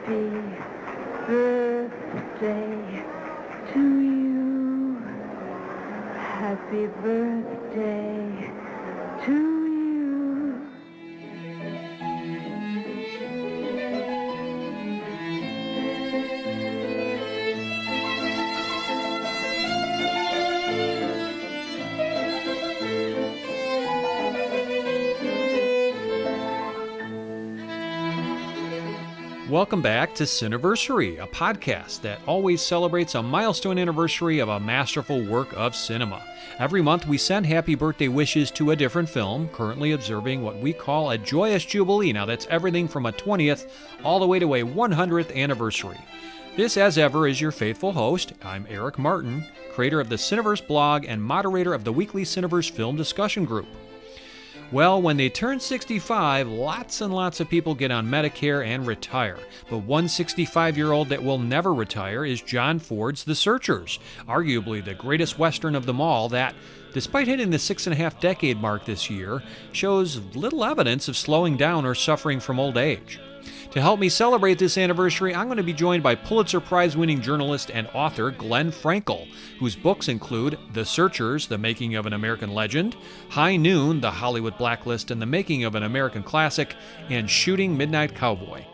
birthday to you. Happy birthday to you. Welcome back to Cineversary, a podcast that always celebrates a milestone anniversary of a masterful work of cinema. Every month we send happy birthday wishes to a different film, currently observing what we call a joyous jubilee. Now that's everything from a 20th all the way to a 100th anniversary. This, as ever, is your faithful host. I'm Eric Martin, creator of the Cineverse blog and moderator of the weekly Cineverse film discussion group. Well, when they turn 65, lots and lots of people get on Medicare and retire. But one 65-year-old that will never retire is John Ford's The Searchers, arguably the greatest Western of them all that, despite hitting the 6.5-decade mark this year, shows little evidence of slowing down or suffering from old age. To help me celebrate this anniversary, I'm going to be joined by Pulitzer Prize-winning journalist and author Glenn Frankel, whose books include The Searchers, The Making of an American Legend, High Noon, The Hollywood Blacklist and the Making of an American Classic, and Shooting Midnight Cowboy.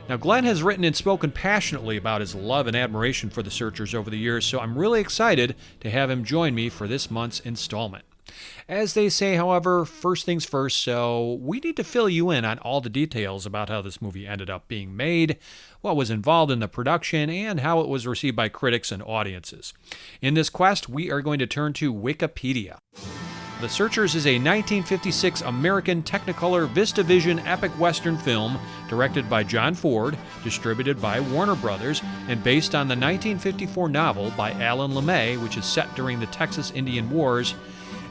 Now, Glenn has written and spoken passionately about his love and admiration for The Searchers over the years, so I'm really excited to have him join me for this month's installment. As they say, however, first things first, so we need to fill you in on all the details about how this movie ended up being made, what was involved in the production, and how it was received by critics and audiences. In this quest, we are going to turn to Wikipedia. The Searchers is a 1956 American Technicolor VistaVision epic Western film directed by John Ford, distributed by Warner Brothers, and based on the 1954 novel by Alan LeMay, which is set during the Texas Indian Wars.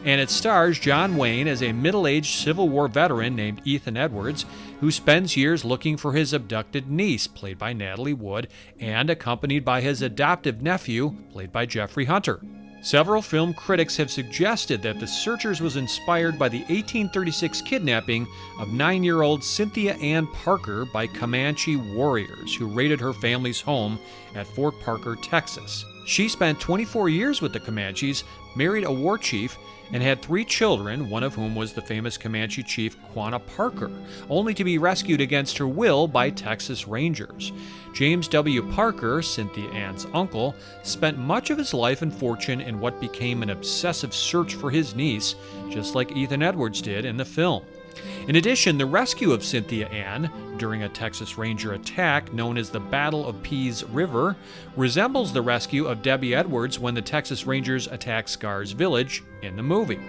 And it stars John Wayne as a middle-aged Civil War veteran named Ethan Edwards, who spends years looking for his abducted niece, played by Natalie Wood, and accompanied by his adoptive nephew, played by Jeffrey Hunter. Several film critics have suggested that The Searchers was inspired by the 1836 kidnapping of 9-year-old Cynthia Ann Parker by Comanche warriors who raided her family's home at Fort Parker, Texas. She spent 24 years with the Comanches, married a war chief, and had 3 children, one of whom was the famous Comanche chief Quanah Parker, only to be rescued against her will by Texas Rangers. James W. Parker, Cynthia Ann's uncle, spent much of his life and fortune in what became an obsessive search for his niece, just like Ethan Edwards did in the film. In addition, the rescue of Cynthia Ann during a Texas Ranger attack known as the Battle of Pease River resembles the rescue of Debbie Edwards when the Texas Rangers attacked Scars Village in the movie.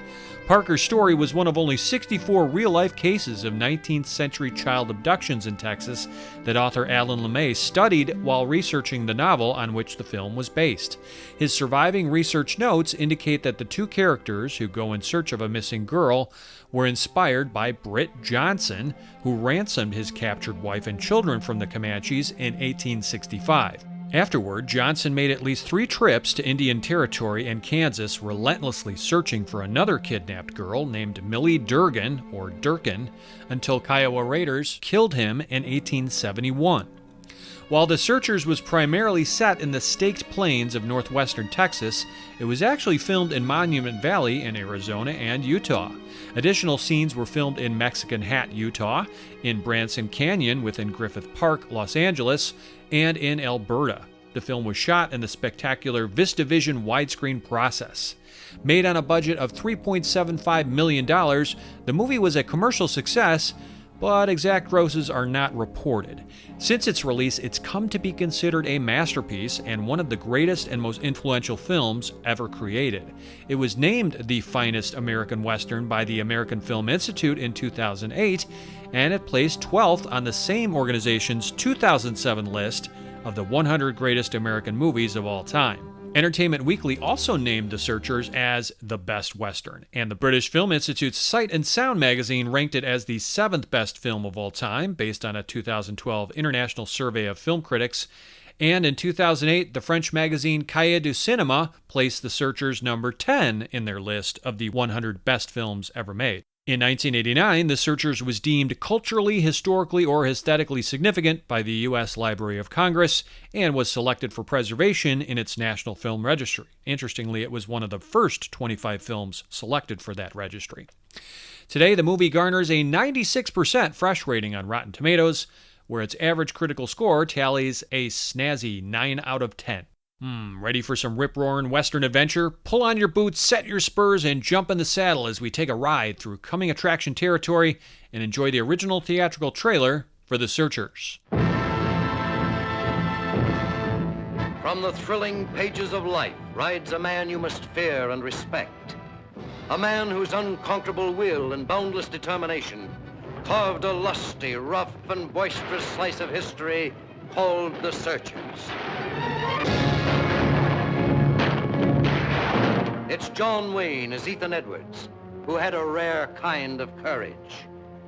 Parker's story was one of only 64 real-life cases of 19th century child abductions in Texas that author Alan LeMay studied while researching the novel on which the film was based. His surviving research notes indicate that the 2 characters who go in search of a missing girl were inspired by Britt Johnson, who ransomed his captured wife and children from the Comanches in 1865. Afterward, Johnson made at least 3 trips to Indian Territory and Kansas, relentlessly searching for another kidnapped girl named Millie Durgan, or Durkin, until Kiowa raiders killed him in 1871. While The Searchers was primarily set in the staked plains of northwestern Texas, it was actually filmed in Monument Valley in Arizona and Utah. Additional scenes were filmed in Mexican Hat, Utah, in Branson Canyon within Griffith Park, Los Angeles, and in Alberta. The film was shot in the spectacular VistaVision widescreen process. Made on a budget of $3.75 million, the movie was a commercial success, but exact grosses are not reported. Since its release, it's come to be considered a masterpiece and one of the greatest and most influential films ever created. It was named the finest American Western by the American Film Institute in 2008, and it placed 12th on the same organization's 2007 list of the 100 greatest American movies of all time. Entertainment Weekly also named The Searchers as the best Western, and the British Film Institute's Sight and Sound magazine ranked it as the 7th best film of all time, based on a 2012 international survey of film critics. And in 2008, the French magazine Cahiers du Cinéma placed The Searchers number 10 in their list of the 100 best films ever made. In 1989, The Searchers was deemed culturally, historically, or aesthetically significant by the U.S. Library of Congress and was selected for preservation in its National Film Registry. Interestingly, it was one of the first 25 films selected for that registry. Today, the movie garners a 96% fresh rating on Rotten Tomatoes, where its average critical score tallies a snazzy 9 out of 10. Ready for some rip-roaring Western adventure? Pull on your boots, set your spurs, and jump in the saddle as we take a ride through coming attraction territory and enjoy the original theatrical trailer for The Searchers. From the thrilling pages of life rides a man you must fear and respect. A man whose unconquerable will and boundless determination carved a lusty, rough, and boisterous slice of history called The Searchers. It's John Wayne as Ethan Edwards, who had a rare kind of courage.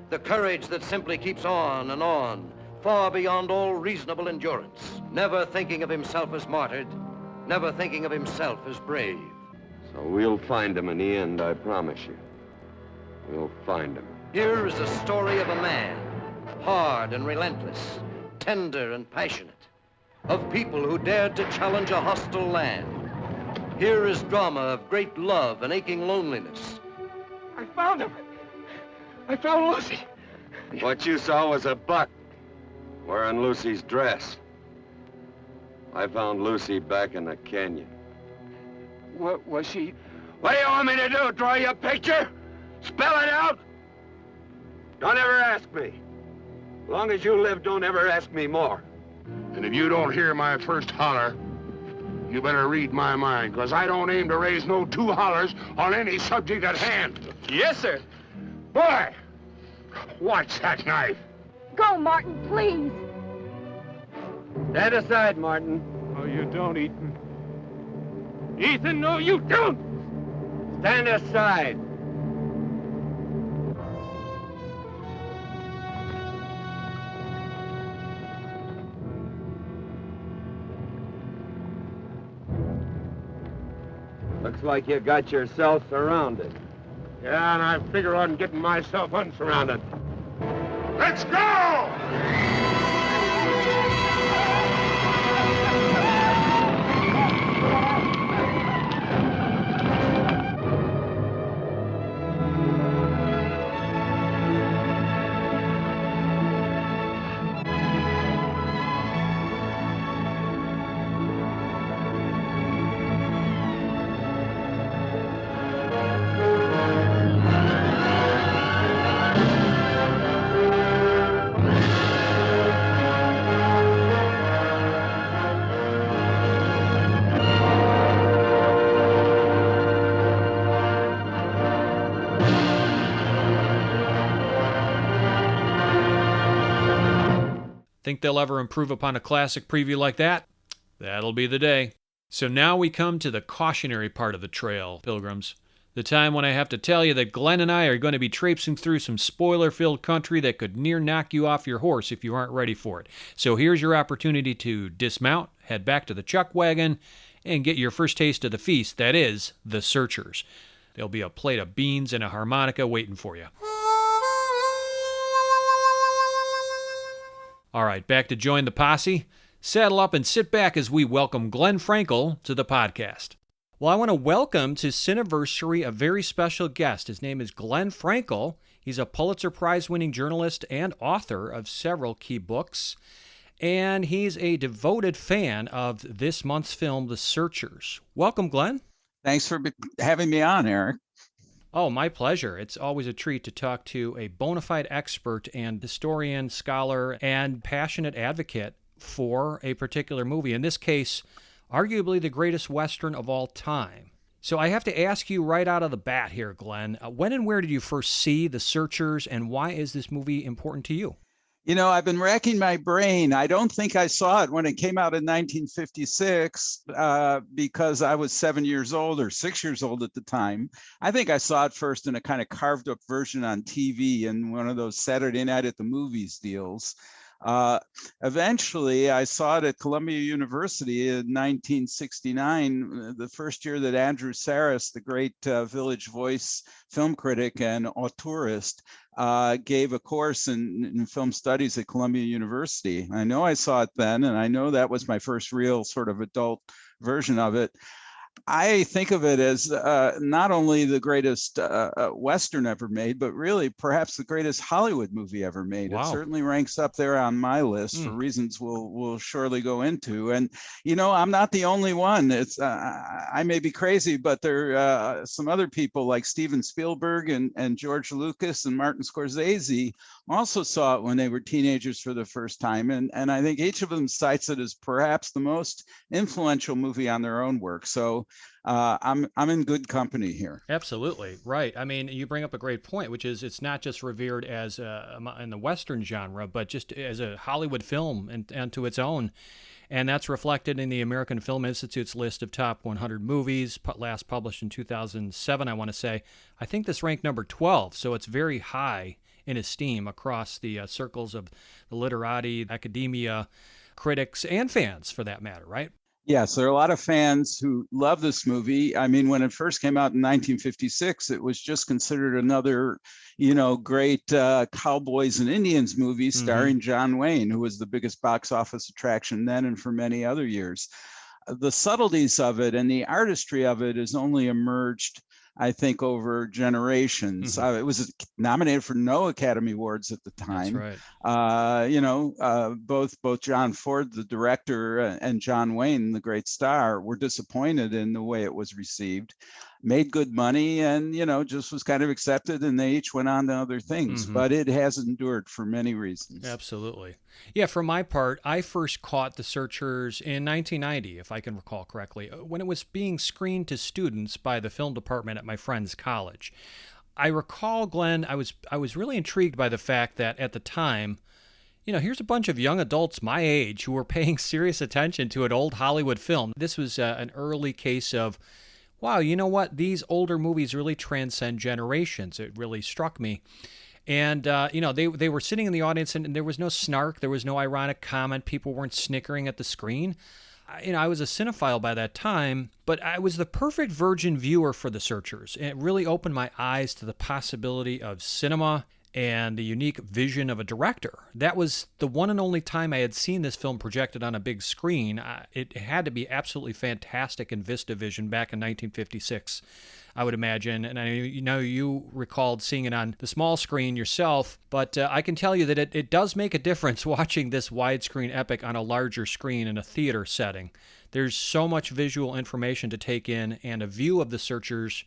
The courage that simply keeps on, far beyond all reasonable endurance, never thinking of himself as martyred, never thinking of himself as brave. So we'll find him in the end, I promise you. We'll find him. Here is the story of a man, hard and relentless, tender and passionate, of people who dared to challenge a hostile land. Here is drama of great love and aching loneliness. I found him. I found Lucy. What you saw was a buck wearing Lucy's dress. I found Lucy back in the canyon. What was she? What do you want me to do? Draw you a picture? Spell it out? Don't ever ask me. As long as you live, don't ever ask me more. And if you don't hear my first holler, you better read my mind, because I don't aim to raise no two hollers on any subject at hand. Yes, sir. Boy, watch that knife. Go, Martin, please. Stand aside, Martin. No, you don't, Ethan. Ethan, no, you don't! Stand aside. Looks like you got yourself surrounded. Yeah, and I figure on getting myself unsurrounded. Let's go! Think they'll ever improve upon a classic preview like that? That'll be the day. So now we come to the cautionary part of the trail, pilgrims. The time when I have to tell you that Glenn and I are going to be traipsing through some spoiler-filled country that could near knock you off your horse if you aren't ready for it. So here's your opportunity to dismount, head back to the chuck wagon, and get your first taste of the feast, that is, The Searchers. There'll be a plate of beans and a harmonica waiting for you. All right, back to join the posse. Saddle up and sit back as we welcome Glenn Frankel to the podcast. Well, I want to welcome to Cineversary a very special guest. His name is Glenn Frankel. He's a Pulitzer Prize-winning journalist and author of several key books. And he's a devoted fan of this month's film, The Searchers. Welcome, Glenn. Thanks for having me on, Eric. Oh, my pleasure. It's always a treat to talk to a bona fide expert and historian, scholar, and passionate advocate for a particular movie. In this case, arguably the greatest Western of all time. So I have to ask you right out of the bat here, Glenn, when and where did you first see The Searchers, and why is this movie important to you? You know, I've been racking my brain. I don't think I saw it when it came out in 1956 because I was 7 years old or 6 years old at the time. I think I saw it first in a kind of carved up version on TV in one of those Saturday night at the movies deals. Eventually, I saw it at Columbia University in 1969, the first year that Andrew Sarris, the great Village Voice film critic and auteurist, gave a course in film studies at Columbia University. I know I saw it then, and I know that was my first real sort of adult version of it. I think of it as not only the greatest Western ever made, but really perhaps the greatest Hollywood movie ever made. Wow. It certainly ranks up there on my list for reasons we'll surely go into. And, you know, I'm not the only one. It's I may be crazy, but there are some other people like Steven Spielberg and George Lucas and Martin Scorsese also saw it when they were teenagers for the first time. And I think each of them cites it as perhaps the most influential movie on their own work. So I'm in good company here. Absolutely right. I mean, you bring up a great point, which is it's not just revered as in the Western genre, but just as a Hollywood film and to its own. And that's reflected in the American Film Institute's list of top 100 movies, last published in 2007, I want to say. I think this ranked number 12, so it's very high in esteem across the circles of the literati, academia, critics, and fans, for that matter, right? Yes, there are a lot of fans who love this movie. I mean, when it first came out in 1956, it was just considered another, you know, great cowboys and Indians movie starring John Wayne, who was the biggest box office attraction then and for many other years. The subtleties of it and the artistry of it has only emerged, I think, over generations. It was nominated for no Academy Awards at the time. That's right. You know, both John Ford, the director, and John Wayne, the great star, were disappointed in the way it was received. Made good money, and you know, just was kind of accepted, and they each went on to other things. But it has endured for many reasons. Absolutely. Yeah, for my part, I first caught The Searchers in 1990, if I can recall correctly, when it was being screened to students by the film department at my friend's college. I recall, Glenn, I was really intrigued by the fact that at the time, you know, here's a bunch of young adults my age who were paying serious attention to an old Hollywood film. This was an early case of, wow, you know what? These older movies really transcend generations. It really struck me. And, you know, they were sitting in the audience and there was no snark. There was no ironic comment. People weren't snickering at the screen. You know, I was a cinephile by that time, but I was the perfect virgin viewer for The Searchers. And it really opened my eyes to the possibility of cinema and the unique vision of a director. That was the one and only time I had seen this film projected on a big screen. It had to be absolutely fantastic in VistaVision back in 1956, I would imagine. And I know you recalled seeing it on the small screen yourself, but I can tell you that it does make a difference watching this widescreen epic on a larger screen in a theater setting. There's so much visual information to take in, and a view of The Searchers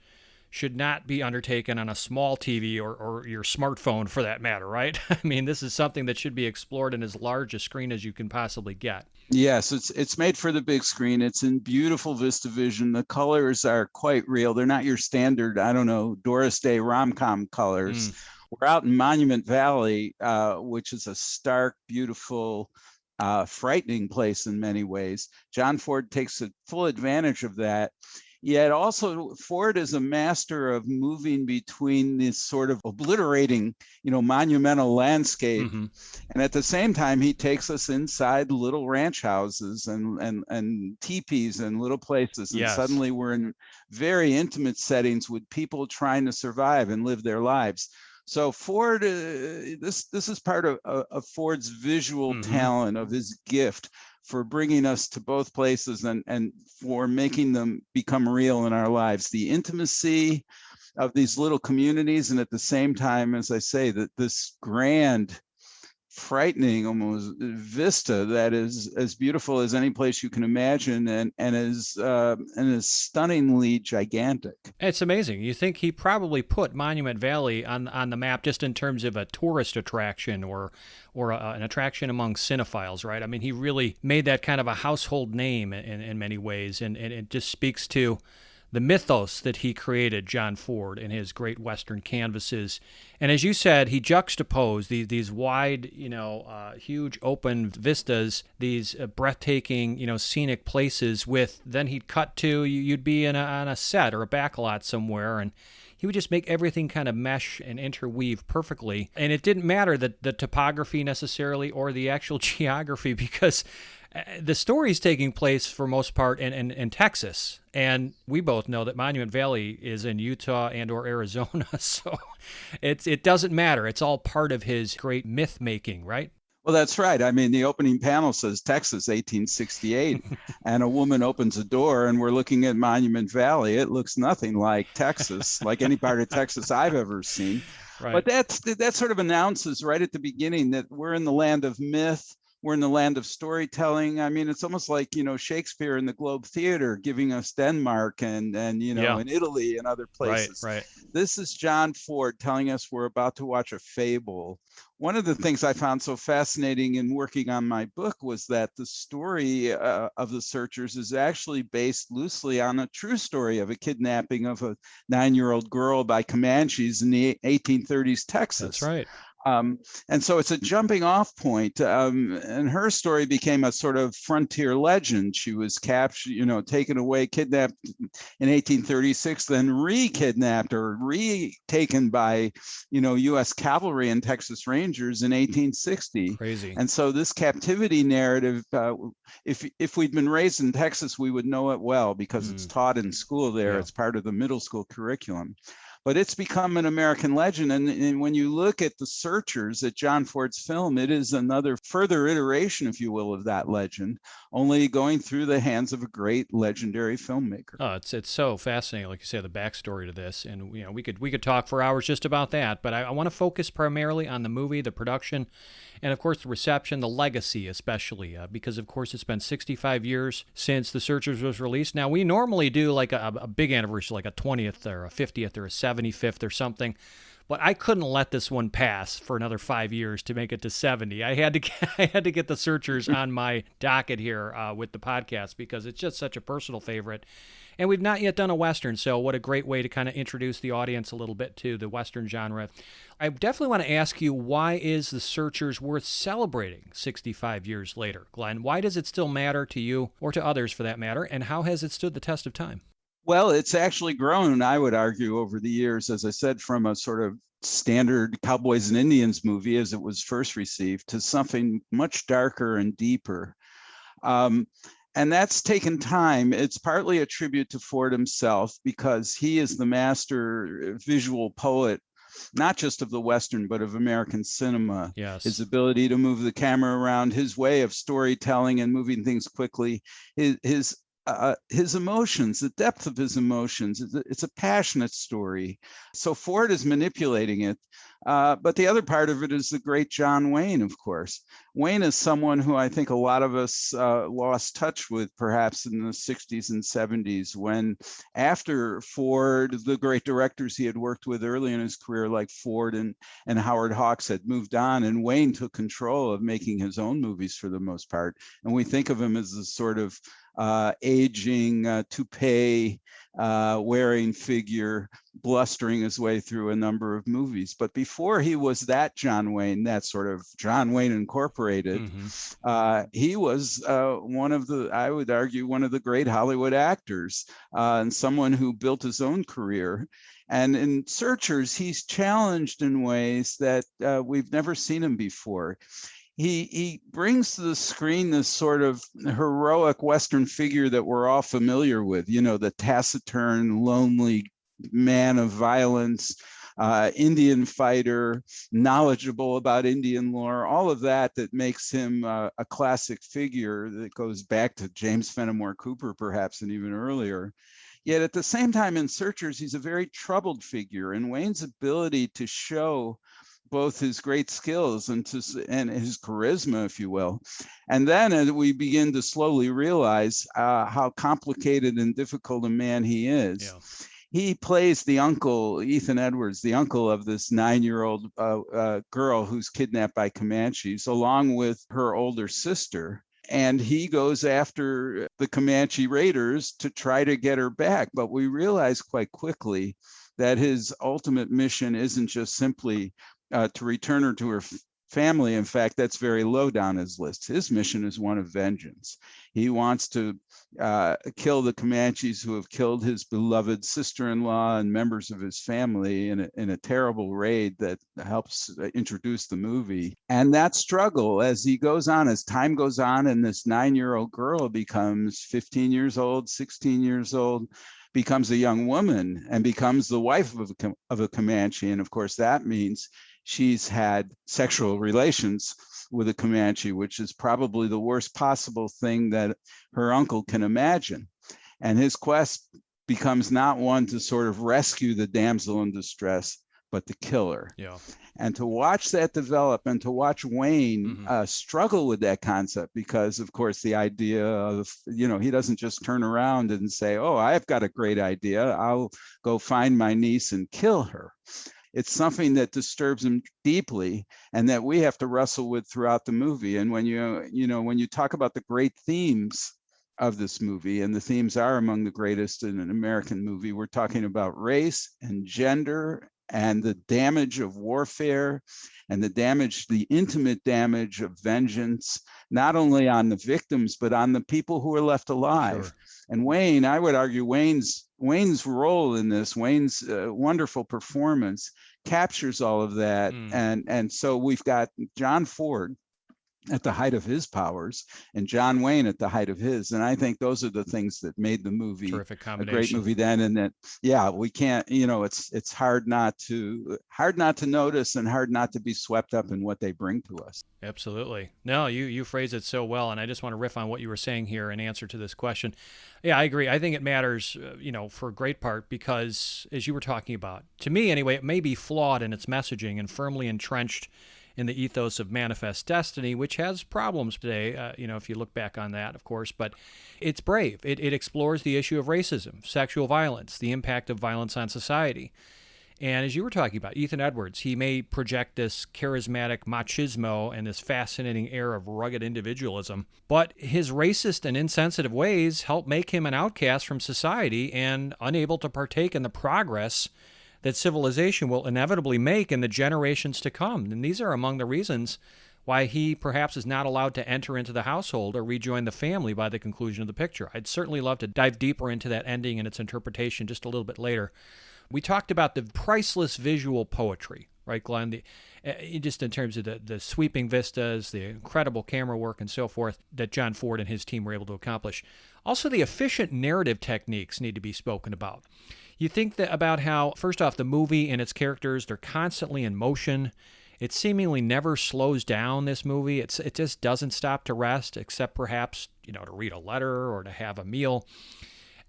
should not be undertaken on a small TV or your smartphone, for that matter, right? I mean, this is something that should be explored in as large a screen as you can possibly get. Yes, it's made for the big screen. It's in beautiful VistaVision. The colors are quite real. They're not your standard, I don't know, Doris Day rom-com colors. We're out in Monument Valley, which is a stark, beautiful, frightening place in many ways. John Ford takes full advantage of that. Yet also Ford is a master of moving between this sort of obliterating, you know, monumental landscape. And at the same time, he takes us inside little ranch houses and teepees and little places. And suddenly we're in very intimate settings with people trying to survive and live their lives. So Ford, this is part of Ford's visual talent, of his gift for bringing us to both places and for making them become real in our lives. The intimacy of these little communities, and at the same time, as I say, that this grand, frightening almost vista that is as beautiful as any place you can imagine, and is stunningly gigantic. It's amazing. You think he probably put Monument Valley on the map just in terms of a tourist attraction or an attraction among cinephiles, right? I mean, he really made that kind of a household name in many ways, and it just speaks to the mythos that he created, John Ford, in his great Western canvases. And as you said, he juxtaposed these wide, you know, huge open vistas, these breathtaking, you know, scenic places with, then he'd cut to, you'd be on a set or a backlot somewhere, and he would just make everything kind of mesh and interweave perfectly. And it didn't matter the topography necessarily or the actual geography, because the story is taking place for most part in Texas. And we both know that Monument Valley is in Utah and or Arizona. So it doesn't matter. It's all part of his great myth making, right? Well, that's right. I mean, the opening panel says Texas, 1868, and a woman opens a door, and we're looking at Monument Valley. It looks nothing like Texas, like any part of Texas I've ever seen. Right. But that sort of announces right at the beginning that we're in the land of myth. We're in the land of storytelling. I mean, it's almost like, Shakespeare in the Globe Theater giving us Denmark and in Italy and other places. Right. This is John Ford telling us we're about to watch a fable. One of the things I found so fascinating in working on my book was that the story of the Searchers is actually based loosely on a true story of a kidnapping of a 9-year-old girl by Comanches in the 1830s Texas. That's right. And so it's a jumping off point. And her story became a sort of frontier legend. She was captured, taken away, kidnapped in 1836, then re-kidnapped or retaken by, U.S. cavalry and Texas Rangers in 1860. Crazy. And so this captivity narrative, if we'd been raised in Texas, we would know it well because it's taught in school there. Yeah. It's part of the middle school curriculum. But it's become an American legend. And when you look at The Searchers, at John Ford's film, it is another further iteration, if you will, of that legend, only going through the hands of a great legendary filmmaker. Oh, it's so fascinating, like you say, the backstory to this. And we could talk for hours just about that. But I want to focus primarily on the movie, the production, and of course the reception, the legacy especially, because of course it's been 65 years since The Searchers was released. Now we normally do like a big anniversary, like a 20th or a 50th or a 75th or something, but I couldn't let this one pass for another 5 years to make it to 70. I had to get The Searchers on my docket here with the podcast because it's just such a personal favorite. And we've not yet done a Western, so what a great way to kind of introduce the audience a little bit to the Western genre. I definitely want to ask you, why is The Searchers worth celebrating 65 years later? Glenn, why does it still matter to you, or to others for that matter, and how has it stood the test of time? Well, it's actually grown, I would argue, over the years, as I said, from a sort of standard Cowboys and Indians movie as it was first received to something much darker and deeper. And that's taken time. It's partly a tribute to Ford himself because he is the master visual poet, not just of the Western, but of American cinema. Yes. His ability to move the camera around, his way of storytelling and moving things quickly, his emotions, the depth of his emotions. It's a passionate story. So Ford is manipulating it. But the other part of it is the great John Wayne, of course. Wayne is someone who I think a lot of us lost touch with perhaps in the 60s and 70s when, after Ford, the great directors he had worked with early in his career like Ford and Howard Hawks had moved on, and Wayne took control of making his own movies for the most part. And we think of him as a sort of aging, toupee wearing figure, blustering his way through a number of movies. But before he was that John Wayne, that sort of John Wayne Incorporated, he was one of the, I would argue, one of the great Hollywood actors, and someone who built his own career. And in Searchers, he's challenged in ways that we've never seen him before. He brings to the screen this sort of heroic Western figure that we're all familiar with, the taciturn, lonely man of violence, Indian fighter, knowledgeable about Indian lore, all of that makes him a classic figure that goes back to James Fenimore Cooper, perhaps, and even earlier. Yet at the same time in Searchers, he's a very troubled figure, and Wayne's ability to show both his great skills and his charisma, if you will. And then we begin to slowly realize how complicated and difficult a man he is. Yeah. He plays the uncle, Ethan Edwards, the uncle of this 9-year-old girl who's kidnapped by Comanches, along with her older sister. And he goes after the Comanche raiders to try to get her back. But we realize quite quickly that his ultimate mission isn't just simply to return her to her family. In fact, that's very low down his list. His mission is one of vengeance. He wants to kill the Comanches who have killed his beloved sister-in-law and members of his family in a terrible raid that helps introduce the movie. And that struggle, as he goes on, as time goes on, and this 9-year-old girl becomes 15 years old, 16 years old, becomes a young woman and becomes the wife of a Comanche. And of course, that means she's had sexual relations with a Comanche, which is probably the worst possible thing that her uncle can imagine. And his quest becomes not one to sort of rescue the damsel in distress, but to kill her. Yeah. And to watch that develop and to watch Wayne struggle with that concept, because of course the idea of, he doesn't just turn around and say, oh, I've got a great idea, I'll go find my niece and kill her. It's something that disturbs him deeply and that we have to wrestle with throughout the movie. And when you talk about the great themes of this movie, and the themes are among the greatest in an American movie, we're talking about race and gender and the damage of warfare and the intimate damage of vengeance, not only on the victims, but on the people who are left alive. Sure. And Wayne, I would argue Wayne's role in this, Wayne's wonderful performance captures all of that. And so we've got John Ford at the height of his powers and John Wayne at the height of his. And I think those are the things that made the movie a great movie then. And that, we can't, it's hard not to notice and hard not to be swept up in what they bring to us. Absolutely. No, you phrase it so well. And I just want to riff on what you were saying here in answer to this question. Yeah, I agree. I think it matters, for a great part, because as you were talking about, to me anyway, it may be flawed in its messaging and firmly entrenched in the ethos of Manifest Destiny, which has problems today, if you look back on that, of course, but it's brave. It explores the issue of racism, sexual violence, the impact of violence on society. And as you were talking about, Ethan Edwards, he may project this charismatic machismo and this fascinating air of rugged individualism, but his racist and insensitive ways help make him an outcast from society and unable to partake in the progress that civilization will inevitably make in the generations to come. And these are among the reasons why he perhaps is not allowed to enter into the household or rejoin the family by the conclusion of the picture. I'd certainly love to dive deeper into that ending and its interpretation just a little bit later. We talked about the priceless visual poetry, right, Glenn? Just in terms of the sweeping vistas, the incredible camera work and so forth that John Ford and his team were able to accomplish. Also, the efficient narrative techniques need to be spoken about. You think that about how, first off, the movie and its characters, they're constantly in motion. It seemingly never slows down, this movie. It just doesn't stop to rest, except perhaps, to read a letter or to have a meal.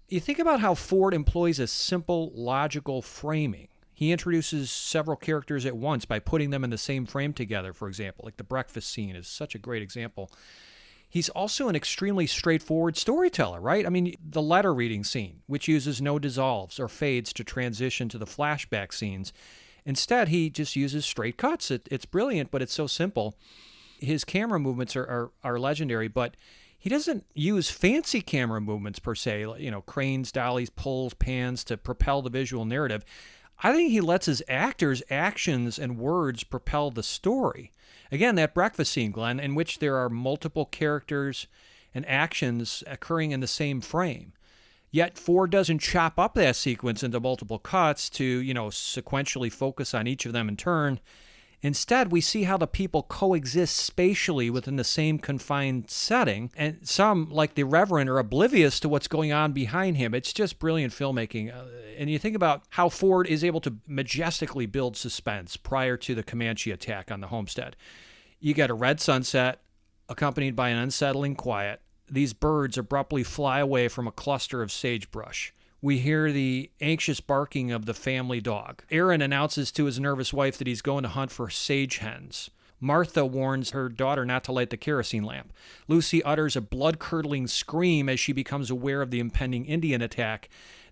You think about how Ford employs a simple, logical framing. He introduces several characters at once by putting them in the same frame together, for example. Like the breakfast scene is such a great example. He's also an extremely straightforward storyteller, right? I mean, the letter reading scene, which uses no dissolves or fades to transition to the flashback scenes. Instead, he just uses straight cuts. It's brilliant, but it's so simple. His camera movements are legendary, but he doesn't use fancy camera movements per se, cranes, dollies, pulls, pans to propel the visual narrative. I think he lets his actors' actions and words propel the story. Again, that breakfast scene, Glenn, in which there are multiple characters and actions occurring in the same frame. Yet Ford doesn't chop up that sequence into multiple cuts to, sequentially focus on each of them in turn. Instead, we see how the people coexist spatially within the same confined setting, and some, like the Reverend, are oblivious to what's going on behind him. It's just brilliant filmmaking. And you think about how Ford is able to majestically build suspense prior to the Comanche attack on the homestead. You get a red sunset, accompanied by an unsettling quiet. These birds abruptly fly away from a cluster of sagebrush. We hear the anxious barking of the family dog. Aaron announces to his nervous wife that he's going to hunt for sage hens. Martha warns her daughter not to light the kerosene lamp. Lucy utters a blood-curdling scream as she becomes aware of the impending Indian attack.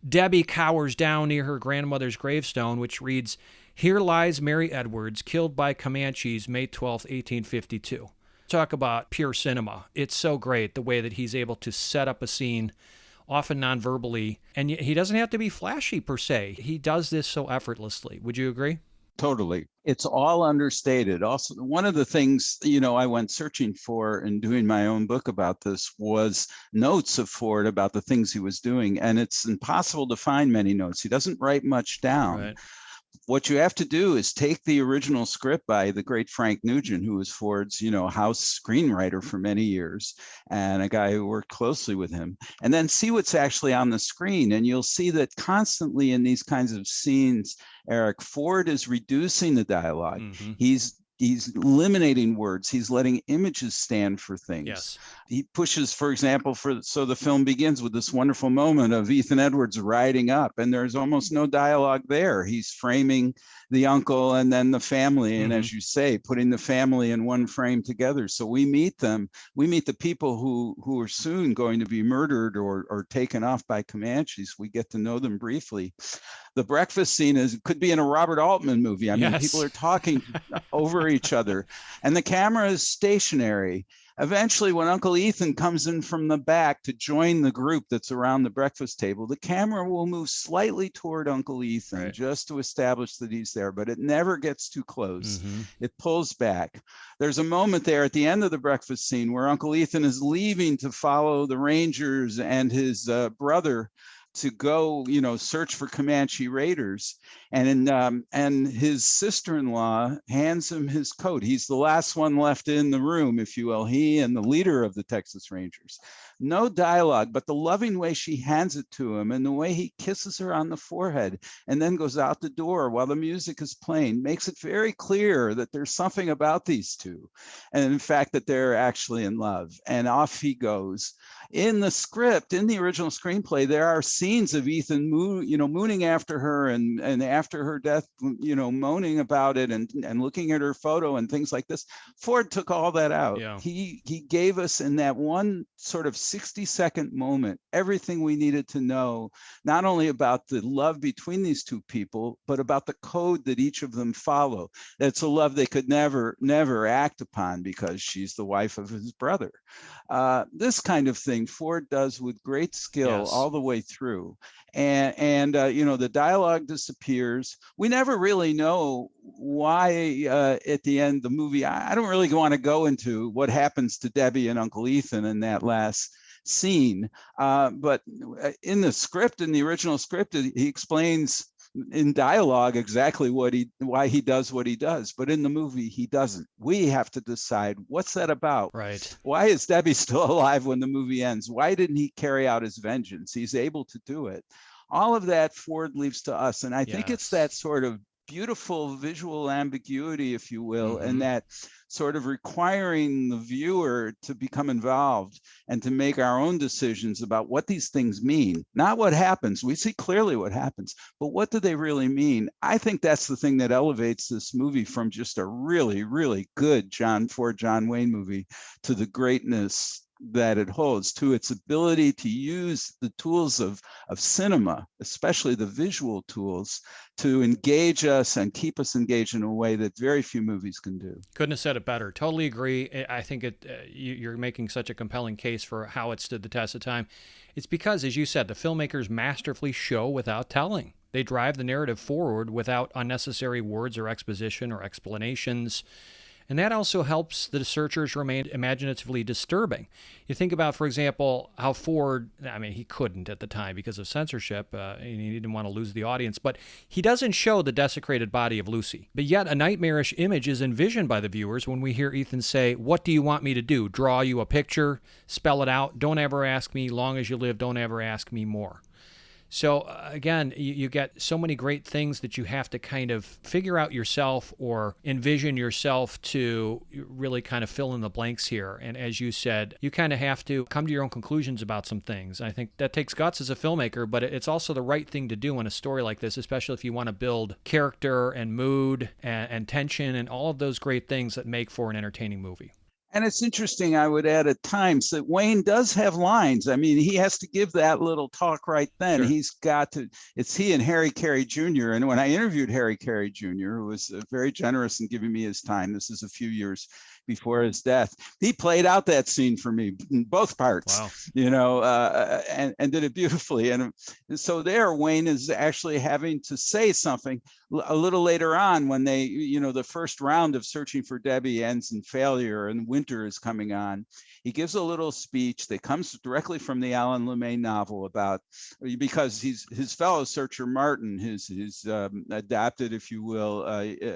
Debbie cowers down near her grandmother's gravestone, which reads, "Here lies Mary Edwards, killed by Comanches, May 12, 1852. Talk about pure cinema. It's so great the way that he's able to set up a scene, often non-verbally, and he doesn't have to be flashy per se. He does this so effortlessly. Would you agree? Totally. It's all understated. Also, one of the things, I went searching for in doing my own book about this was notes of Ford about the things he was doing. And it's impossible to find many notes. He doesn't write much down. Right. What you have to do is take the original script by the great Frank Nugent, who was Ford's, house screenwriter for many years, and a guy who worked closely with him, and then see what's actually on the screen. And you'll see that constantly in these kinds of scenes, Eric, Ford is reducing the dialogue. Mm-hmm. He's eliminating words. He's letting images stand for things. Yes. He pushes, for example, so the film begins with this wonderful moment of Ethan Edwards riding up, and there's almost no dialogue there. He's framing the uncle and then the family, and as you say, putting the family in one frame together. So we meet them. We meet the people who are soon going to be murdered or taken off by Comanches. We get to know them briefly. The breakfast scene could be in a Robert Altman movie. I mean, people are talking over each other, and the camera is stationary. Eventually, when Uncle Ethan comes in from the back to join the group that's around the breakfast table, the camera will move slightly toward Uncle Ethan just to establish that he's there, but it never gets too close. It pulls back. There's a moment there at the end of the breakfast scene where Uncle Ethan is leaving to follow the Rangers and his brother to go, search for Comanche raiders. And his sister-in-law hands him his coat. He's the last one left in the room, if you will, he and the leader of the Texas Rangers. No dialogue, but the loving way she hands it to him and the way he kisses her on the forehead and then goes out the door while the music is playing makes it very clear that there's something about these two. And in fact, that they're actually in love. And off he goes. In the script, in the original screenplay, there are scenes of Ethan mooning after her and after her death, moaning about it and looking at her photo and things like this. Ford took all that out. Yeah. He gave us in that one sort of 60-second moment everything we needed to know, not only about the love between these two people, but about the code that each of them follow. That's a love they could never act upon because she's the wife of his brother. This kind of thing Ford does with great skill all the way through. And the dialogue disappears. We never really know why at the end of the movie. I don't really want to go into what happens to Debbie and Uncle Ethan in that last scene. But in the original script, he explains in dialogue exactly why he does what he does, but in the movie he doesn't. We have to decide, what's that about? Right. Why is Debbie still alive when the movie ends? Why didn't he carry out his vengeance? He's able to do it. All of that Ford leaves to us, and I think it's that sort of beautiful visual ambiguity, if you will, and that sort of requiring the viewer to become involved and to make our own decisions about what these things mean, not what happens. We see clearly what happens, but what do they really mean? I think that's the thing that elevates this movie from just a really, really good John Wayne movie to the greatness that it holds, to its ability to use the tools of cinema, especially the visual tools, to engage us and keep us engaged in a way that very few movies can do. Couldn't have said it better. Totally agree. I think you're making such a compelling case for how it stood the test of time. It's because, as you said, the filmmakers masterfully show without telling. They drive the narrative forward without unnecessary words or exposition or explanations. And that also helps the searchers remain imaginatively disturbing. You think about, for example, how Ford, he couldn't at the time because of censorship, and he didn't want to lose the audience, but he doesn't show the desecrated body of Lucy. But yet a nightmarish image is envisioned by the viewers when we hear Ethan say, "What do you want me to do? Draw you a picture? Spell it out? Don't ever ask me, long as you live, don't ever ask me more." So again, you get so many great things that you have to kind of figure out yourself or envision yourself to really kind of fill in the blanks here. And as you said, you kind of have to come to your own conclusions about some things. I think that takes guts as a filmmaker, but it's also the right thing to do in a story like this, especially if you want to build character and mood and tension and all of those great things that make for an entertaining movie. And it's interesting, I would add at times that Wayne does have lines. I mean, he has to give that little talk right then. Sure. He's got to, it's he and Harry Carey Jr. And when I interviewed Harry Carey Jr., who was very generous in giving me his time, this is a few years before his death. He played out that scene for me in both parts, Wow. and did it beautifully. And so there, Wayne is actually having to say something a little later on when they, the first round of searching for Debbie ends in failure and winter is coming on. He gives a little speech that comes directly from the Alan LeMay novel because his fellow searcher Martin, his adopted, if you will,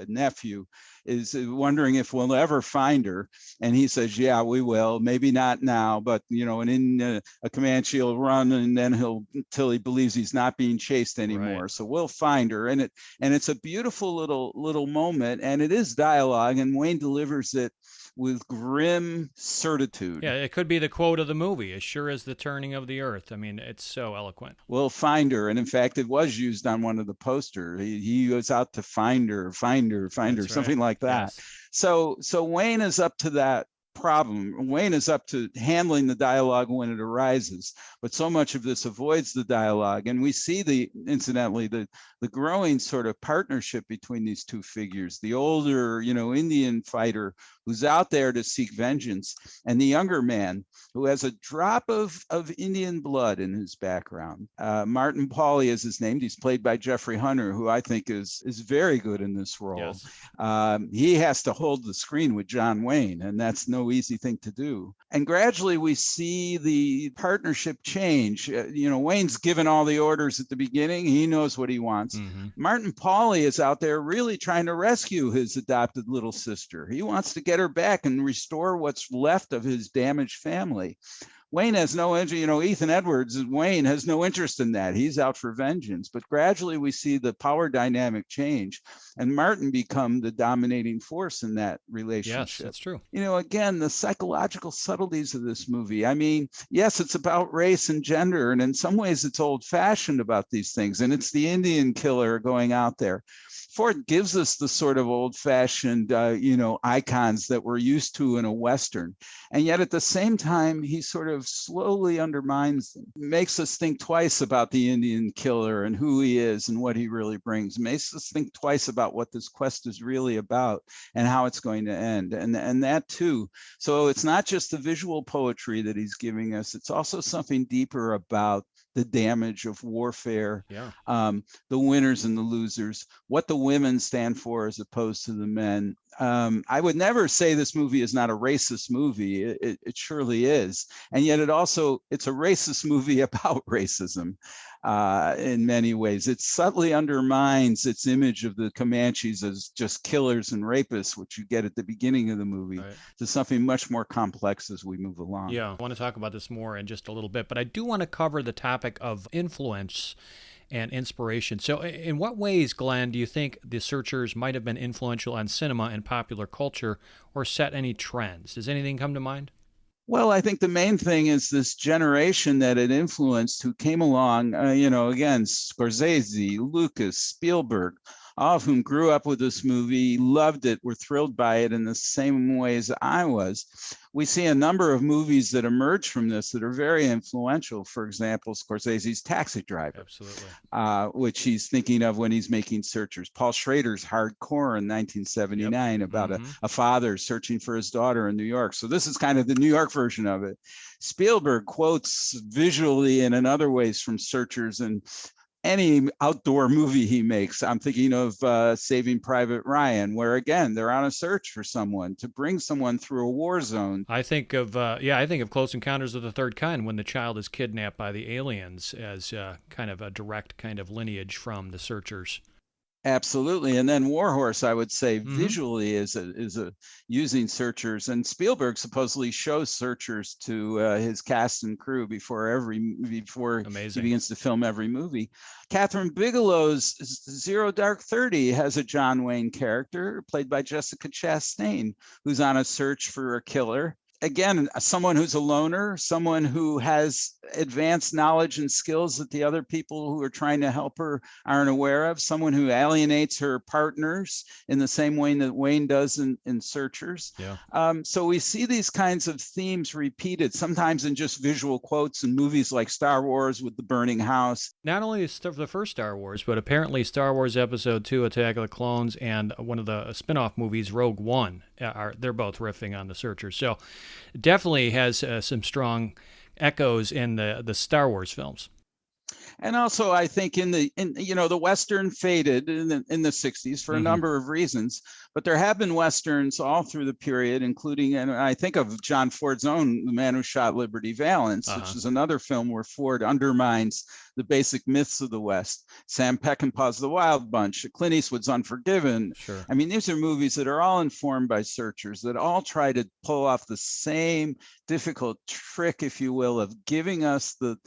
nephew, is wondering if we'll ever find her. And he says, yeah, we will. Maybe not now, but, and in a Comanche will run and then until he believes he's not being chased anymore. Right. So we'll find her. And it's a beautiful little moment. And it is dialogue, and Wayne delivers it with grim certitude. Yeah, it could be the quote of the movie, as sure as the turning of the earth. I mean, it's so eloquent. We'll find her. And in fact, it was used on one of the posters. He goes out to find her, That's something like that. Yes. So Wayne is up to that problem. Wayne is up to handling the dialogue when it arises, but so much of this avoids the dialogue. And we see incidentally, the growing sort of partnership between these two figures, the older, Indian fighter who's out there to seek vengeance, and the younger man who has a drop of Indian blood in his background. Martin Pauly is his name. He's played by Jeffrey Hunter, who I think is very good in this role. Yes. He has to hold the screen with John Wayne, and that's no easy thing to do. And gradually we see the partnership change. Wayne's given all the orders at the beginning. He knows what he wants. Mm-hmm. Martin Pauly is out there really trying to rescue his adopted little sister. He wants to get her back and restore what's left of his damaged family. Wayne has no interest, Ethan Edwards, Wayne has no interest in that. He's out for vengeance. But gradually we see the power dynamic change and Martin become the dominating force in that relationship. Yes, that's true. Again, the psychological subtleties of this movie. I mean, yes, it's about race and gender, and in some ways it's old-fashioned about these things. And it's the Indian killer going out there. Ford gives us the sort of old-fashioned, icons that we're used to in a Western. And yet at the same time, he sort of slowly undermines them, makes us think twice about the Indian killer and who he is and what he really brings, makes us think twice about what this quest is really about and how it's going to end. And that too. So it's not just the visual poetry that he's giving us, it's also something deeper about the damage of warfare, the winners and the losers, what the women stand for as opposed to the men. I would never say this movie is not a racist movie. It surely is. And yet it's a racist movie about racism in many ways. It subtly undermines its image of the Comanches as just killers and rapists, which you get at the beginning of the movie, to something much more complex as we move along. Yeah, I want to talk about this more in just a little bit, but I do want to cover the topic of influence and inspiration. So in what ways, Glenn, do you think the Searchers might have been influential on cinema and popular culture or set any trends? Does anything come to mind? Well, I think the main thing is this generation that it influenced who came along, again, Scorsese, Lucas, Spielberg, all of whom grew up with this movie, loved it, were thrilled by it in the same ways I was. We see a number of movies that emerge from this that are very influential. For example, Scorsese's Taxi Driver, absolutely, which he's thinking of when he's making Searchers. Paul Schrader's Hardcore in 1979 about a father searching for his daughter in New York. So this is kind of the New York version of it. Spielberg quotes visually and in other ways from Searchers and any outdoor movie he makes. I'm thinking of Saving Private Ryan, where again, they're on a search for someone to bring someone through a war zone. I think of Close Encounters of the Third Kind when the child is kidnapped by the aliens as kind of a direct kind of lineage from the Searchers. Absolutely. And then Warhorse, I would say, visually is a using Searchers. And Spielberg supposedly shows Searchers to his cast and crew before he begins to film every movie. Catherine Bigelow's Zero Dark 30 has a John Wayne character played by Jessica Chastain, who's on a search for a killer. Again, someone who's a loner, someone who has advanced knowledge and skills that the other people who are trying to help her aren't aware of, someone who alienates her partners in the same way that Wayne does in Searchers. So we see these kinds of themes repeated, sometimes in just visual quotes in movies like Star Wars with the burning house. Not only the first Star Wars, but apparently Star Wars Episode 2, Attack of the Clones, and one of the spin-off movies, Rogue One, they're both riffing on the Searchers. So definitely has some strong echoes in the Star Wars films. And also, I think the Western faded in the 60s for a number of reasons, but there have been Westerns all through the period, including, and I think of John Ford's own The Man Who Shot Liberty Valance, which is another film where Ford undermines the basic myths of the West. Sam Peckinpah's The Wild Bunch, Clint Eastwood's Unforgiven. Sure. I mean, these are movies that are all informed by Searchers, that all try to pull off the same difficult trick, if you will, of giving us the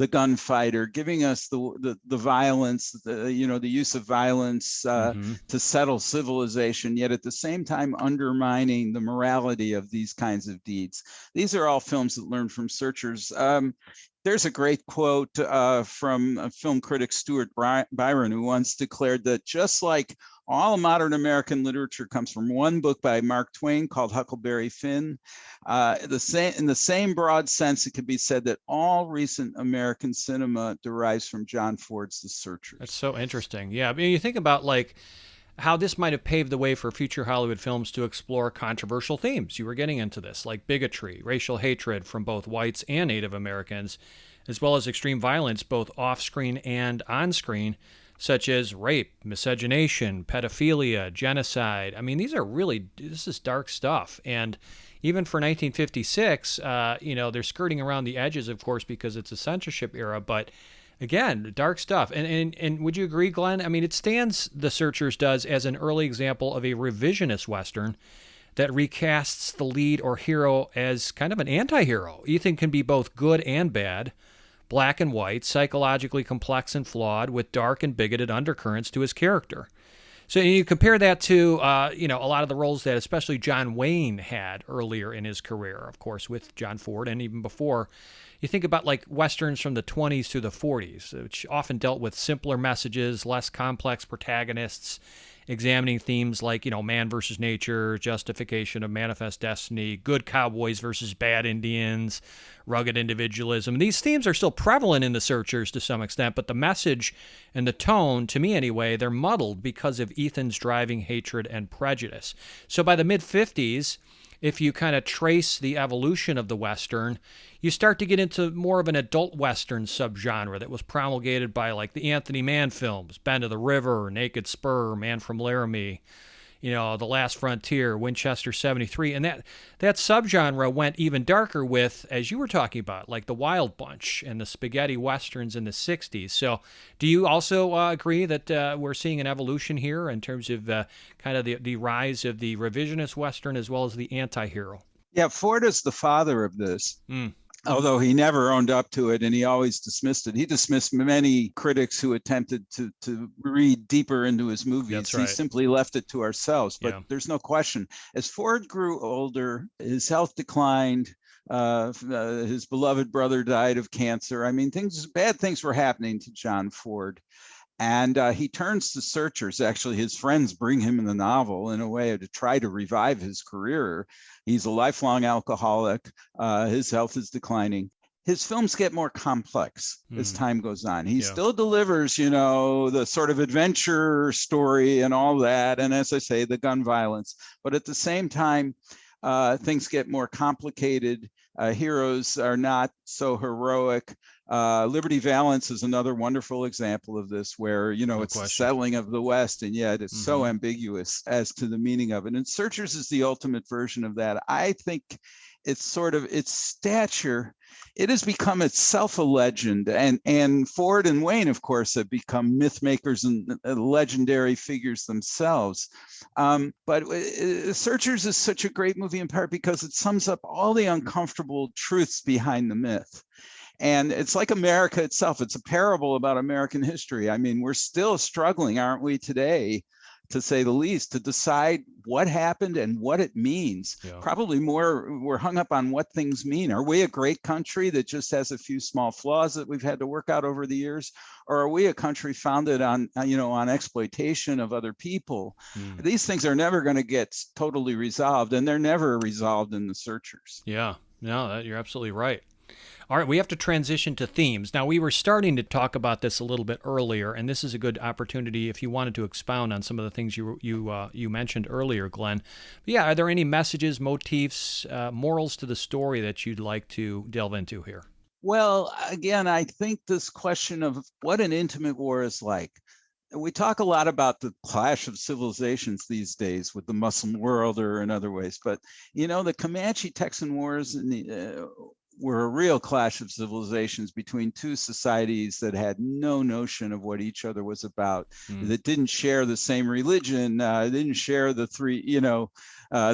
gunfighter, giving us the violence, the use of violence to settle civilization, yet at the same time undermining the morality of these kinds of deeds. These are all films that learn from Searchers. There's a great quote from film critic Stuart Byron, who once declared that just like all modern American literature comes from one book by Mark Twain called Huckleberry Finn, in the same broad sense, it could be said that all recent American cinema derives from John Ford's The Searchers. That's so interesting. Yeah, I mean, you think about like how this might have paved the way for future Hollywood films to explore controversial themes. You were getting into this, like bigotry, racial hatred from both whites and Native Americans, as well as extreme violence, both off-screen and on-screen, such as rape, miscegenation, pedophilia, genocide. I mean, this is dark stuff. And even for 1956, they're skirting around the edges, of course, because it's a censorship era, but again, dark stuff. And would you agree, Glenn? I mean, The Searchers does as an early example of a revisionist Western that recasts the lead or hero as kind of an anti-hero. Ethan can be both good and bad, black and white, psychologically complex and flawed, with dark and bigoted undercurrents to his character. So you compare that to, a lot of the roles that especially John Wayne had earlier in his career, of course, with John Ford, and even before. You think about like Westerns from the 20s to the 40s, which often dealt with simpler messages, less complex protagonists, examining themes like, man versus nature, justification of manifest destiny, good cowboys versus bad Indians, rugged individualism. These themes are still prevalent in The Searchers to some extent, but the message and the tone, to me anyway, they're muddled because of Ethan's driving hatred and prejudice. So by the mid-50s, if you kind of trace the evolution of the Western, you start to get into more of an adult Western subgenre that was promulgated by like the Anthony Mann films, Bend of the River, Naked Spur, Man from Laramie, The Last Frontier, Winchester 73. And that subgenre went even darker with, as you were talking about, like The Wild Bunch and the spaghetti Westerns in the 60s. So do you also agree that we're seeing an evolution here in terms of kind of the rise of the revisionist Western as well as the anti-hero? Yeah, Ford is the father of this. Although he never owned up to it and he always dismissed it. He dismissed many critics who attempted to read deeper into his movies. That's right. He simply left it to ourselves. But Yeah. There's no question. As Ford grew older, his health declined. His beloved brother died of cancer. I mean, bad things were happening to John Ford. And he turns to Searchers. Actually, his friends bring him in the novel in a way to try to revive his career. He's a lifelong alcoholic. His health is declining. His films get more complex as time goes on. He still delivers, the sort of adventure story and all that. And as I say, the gun violence. But at the same time, things get more complicated. Heroes are not so heroic. Liberty Valance is another wonderful example of this, where it's the settling of the West, and yet it's so ambiguous as to the meaning of it. And Searchers is the ultimate version of that. I think it's sort of its stature. It has become itself a legend, and Ford and Wayne, of course, have become myth makers and legendary figures themselves. But Searchers is such a great movie in part because it sums up all the uncomfortable truths behind the myth. And it's like America itself. It's a parable about American history. I mean, we're still struggling, aren't we, today, to say the least, to decide what happened and what it means. Yeah. Probably more, we're hung up on what things mean. Are we a great country that just has a few small flaws that we've had to work out over the years? Or are we a country founded on exploitation of other people? These things are never going to get totally resolved, and they're never resolved in The Searchers. Yeah, no, you're absolutely right. All right, we have to transition to themes. Now, we were starting to talk about this a little bit earlier, and this is a good opportunity if you wanted to expound on some of the things you mentioned earlier, Glenn. But yeah, are there any messages, motifs, morals to the story that you'd like to delve into here? Well, again, I think this question of what an intimate war is like. We talk a lot about the clash of civilizations these days with the Muslim world or in other ways, but the Comanche-Texan wars were a real clash of civilizations between two societies that had no notion of what each other was about, that didn't share the same religion, didn't share the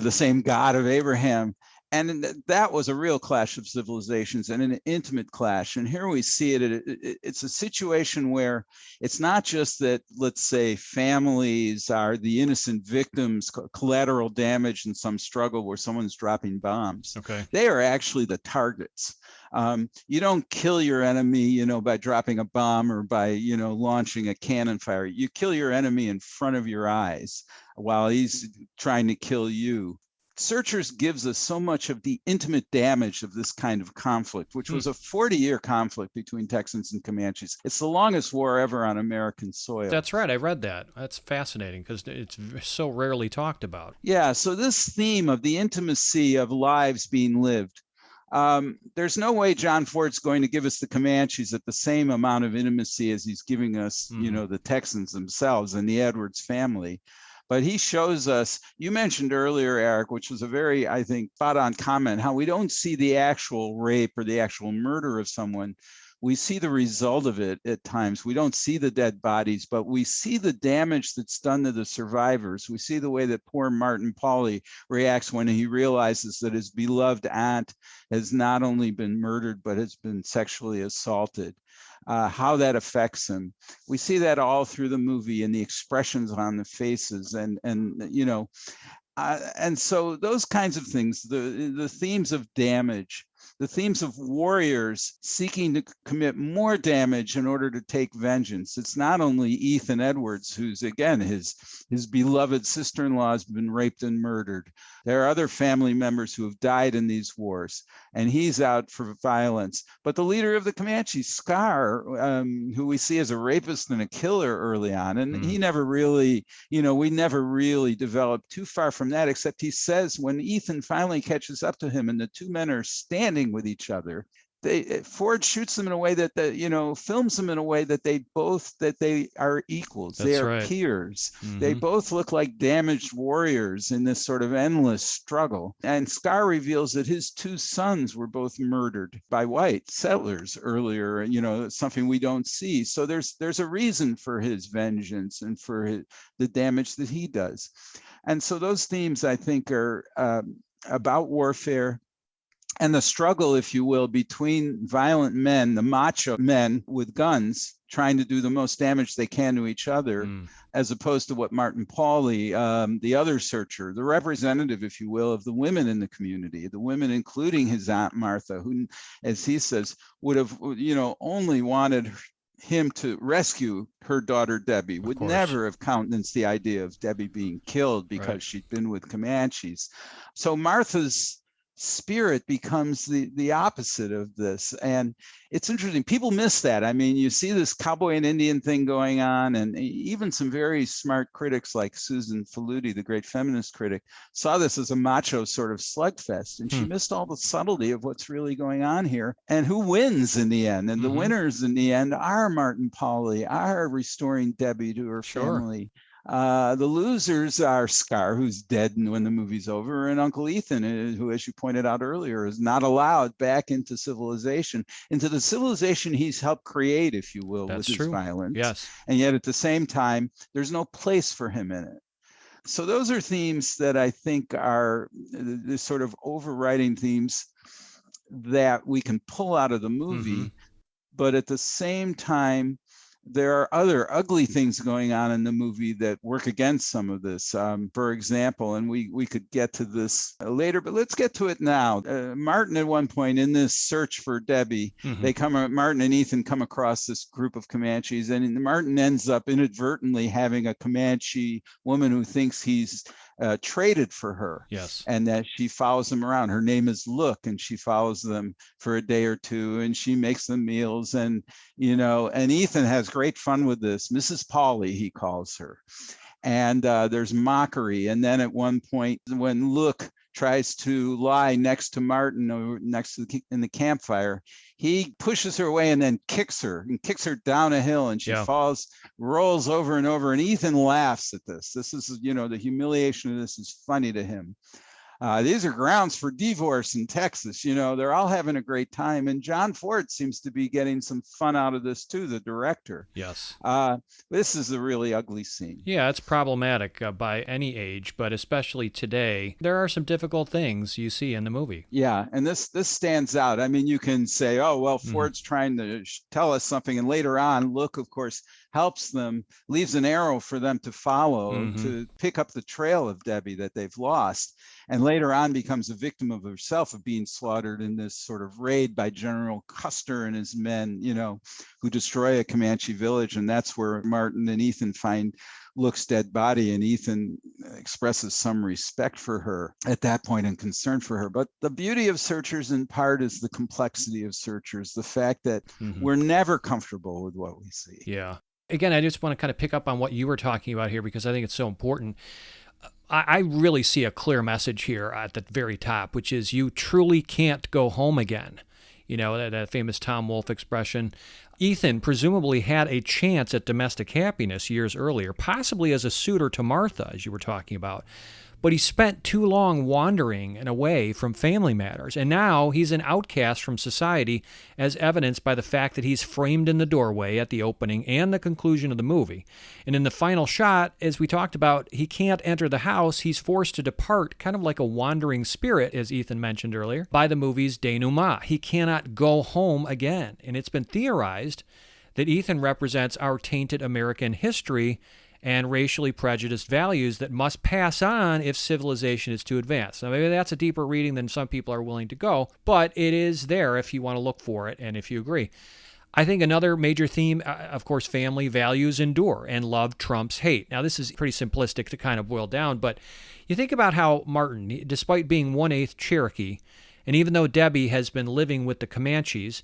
same God of Abraham. And that was a real clash of civilizations and an intimate clash. And here we see it. It's a situation where it's not just that, let's say, families are the innocent victims, collateral damage in some struggle where someone's dropping bombs. Okay. They are actually the targets. You don't kill your enemy, by dropping a bomb or by, launching a cannon fire. You kill your enemy in front of your eyes while he's trying to kill you. Searchers gives us so much of the intimate damage of this kind of conflict, which was a 40-year conflict between Texans and Comanches. It's the longest war ever on American soil. That's right. I read that. That's fascinating because it's so rarely talked about. Yeah. So this theme of the intimacy of lives being lived, there's no way John Ford's going to give us the Comanches at the same amount of intimacy as he's giving us, the Texans themselves and the Edwards family. But he shows us, you mentioned earlier, Eric, which was a very, I think, spot-on comment, how we don't see the actual rape or the actual murder of someone. We see the result of it at times. We don't see the dead bodies, but we see the damage that's done to the survivors. We see the way that poor Martin Pauly reacts when he realizes that his beloved aunt has not only been murdered, but has been sexually assaulted. How that affects him. We see that all through the movie and the expressions on the faces and so those kinds of things, the themes of damage, the themes of warriors seeking to commit more damage in order to take vengeance. It's not only Ethan Edwards, who's, again, his beloved sister-in-law has been raped and murdered. There are other family members who have died in these wars, and he's out for violence. But the leader of the Comanches, Scar, who we see as a rapist and a killer early on, and he never really, we never really developed too far from that, except he says when Ethan finally catches up to him and the two men are standing with each other, Ford shoots them in a way that films them in a way that they are equals. They are peers. They both look like damaged warriors in this sort of endless struggle. And Scar reveals that his two sons were both murdered by white settlers earlier, something we don't see. So there's a reason for his vengeance and for the damage that he does. And so those themes, I think, are about warfare and the struggle, if you will, between violent men, the macho men with guns, trying to do the most damage they can to each other, as opposed to what Martin Pauly, the other searcher, the representative, if you will, of the women in the community, the women, including his Aunt Martha, who, as he says, would have, only wanted him to rescue her daughter Debbie, would never have countenanced the idea of Debbie being killed because she'd been with Comanches. So Martha's spirit becomes the opposite of this. And it's interesting. People miss that. I mean, you see this cowboy and Indian thing going on, and even some very smart critics like Susan Faludi, the great feminist critic, saw this as a macho sort of slugfest, and she missed all the subtlety of what's really going on here and who wins in the end. And the winners in the end are Martin Pauly, are restoring Debbie to her family. The losers are Scar, who's dead when the movie's over, and Uncle Ethan, who, as you pointed out earlier, is not allowed back into civilization, into the civilization he's helped create, if you will, with his violence. Yes. And yet at the same time, there's no place for him in it. So those are themes that I think are the sort of overriding themes that we can pull out of the movie, but at the same time, there are other ugly things going on in the movie that work against some of this. For example, and we could get to this later, but let's get to it now. Martin, at one point in this search for Debbie, Martin and Ethan come across this group of Comanches, and Martin ends up inadvertently having a Comanche woman who thinks he's traded for her. Yes. And that she follows them around. Her name is Look, and she follows them for a day or two, and she makes them meals. And, and Ethan has great fun with this. Mrs. Polly, he calls her. And there's mockery. And then at one point, when Look tries to lie next to Martin or next to in the campfire, he pushes her away and then kicks her down a hill, and she falls, rolls over and over. And Ethan laughs at this. This is, the humiliation of this is funny to him. These are grounds for divorce in Texas. They're all having a great time. And John Ford seems to be getting some fun out of this too, the director. Yes. This is a really ugly scene. Yeah, it's problematic by any age, but especially today. There are some difficult things you see in the movie. Yeah, and this stands out. I mean, you can say, oh, well, Ford's trying to tell us something. And later on, Look, of course, helps them, leaves an arrow for them to follow to pick up the trail of Debbie that they've lost. And later on becomes a victim of herself, of being slaughtered in this sort of raid by General Custer and his men, who destroy a Comanche village. And that's where Martin and Ethan find Look's dead body, and Ethan expresses some respect for her at that point and concern for her. But the beauty of Searchers in part is the complexity of Searchers, the fact that we're never comfortable with what we see. Yeah. Again, I just want to kind of pick up on what you were talking about here, because I think it's so important. I really see a clear message here at the very top, which is you truly can't go home again. That famous Tom Wolfe expression. Ethan presumably had a chance at domestic happiness years earlier, possibly as a suitor to Martha, as you were talking about. But he spent too long wandering and away from family matters, and now he's an outcast from society, as evidenced by the fact that he's framed in the doorway at the opening and the conclusion of the movie. And in the final shot, as we talked about, he can't enter the house. He's forced to depart, kind of like a wandering spirit, as Ethan mentioned earlier, by the movie's denouement. He cannot go home again. And it's been theorized that Ethan represents our tainted American history and racially prejudiced values that must pass on if civilization is to advance. Now, maybe that's a deeper reading than some people are willing to go, but it is there if you want to look for it and if you agree. I think another major theme, of course, family values endure and love trumps hate. Now, this is pretty simplistic to kind of boil down, but you think about how Martin, despite being 1/8 Cherokee, and even though Debbie has been living with the Comanches,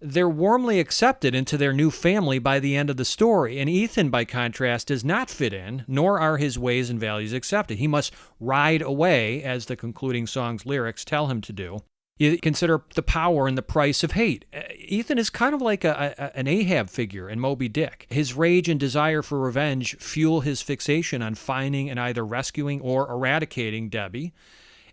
they're warmly accepted into their new family by the end of the story. And Ethan, by contrast, does not fit in, nor are his ways and values accepted. He must ride away, as the concluding song's lyrics tell him to do. You consider the power and the price of hate. Ethan is kind of like an Ahab figure in Moby Dick. His rage and desire for revenge fuel his fixation on finding and either rescuing or eradicating Debbie.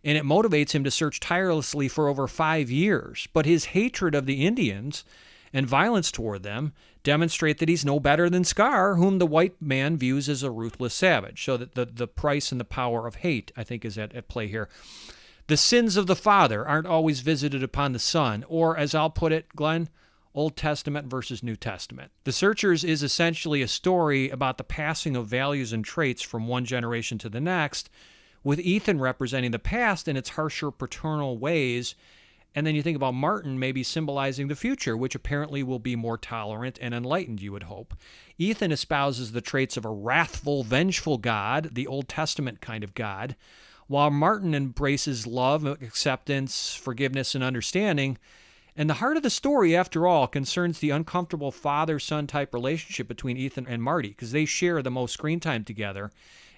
And it motivates him to search tirelessly for over 5 years. But his hatred of the Indians and violence toward them demonstrate that he's no better than Scar, whom the white man views as a ruthless savage. So that the price and the power of hate, I think, is at play here. The sins of the father aren't always visited upon the son, or, as I'll put it, Glenn, Old Testament versus New Testament. The Searchers is essentially a story about the passing of values and traits from one generation to the next, with Ethan representing the past in its harsher paternal ways. And then you think about Martin maybe symbolizing the future, which apparently will be more tolerant and enlightened, you would hope. Ethan espouses the traits of a wrathful, vengeful God, the Old Testament kind of God, while Martin embraces love, acceptance, forgiveness, and understanding. And the heart of the story, after all, concerns the uncomfortable father-son type relationship between Ethan and Marty, because they share the most screen time together.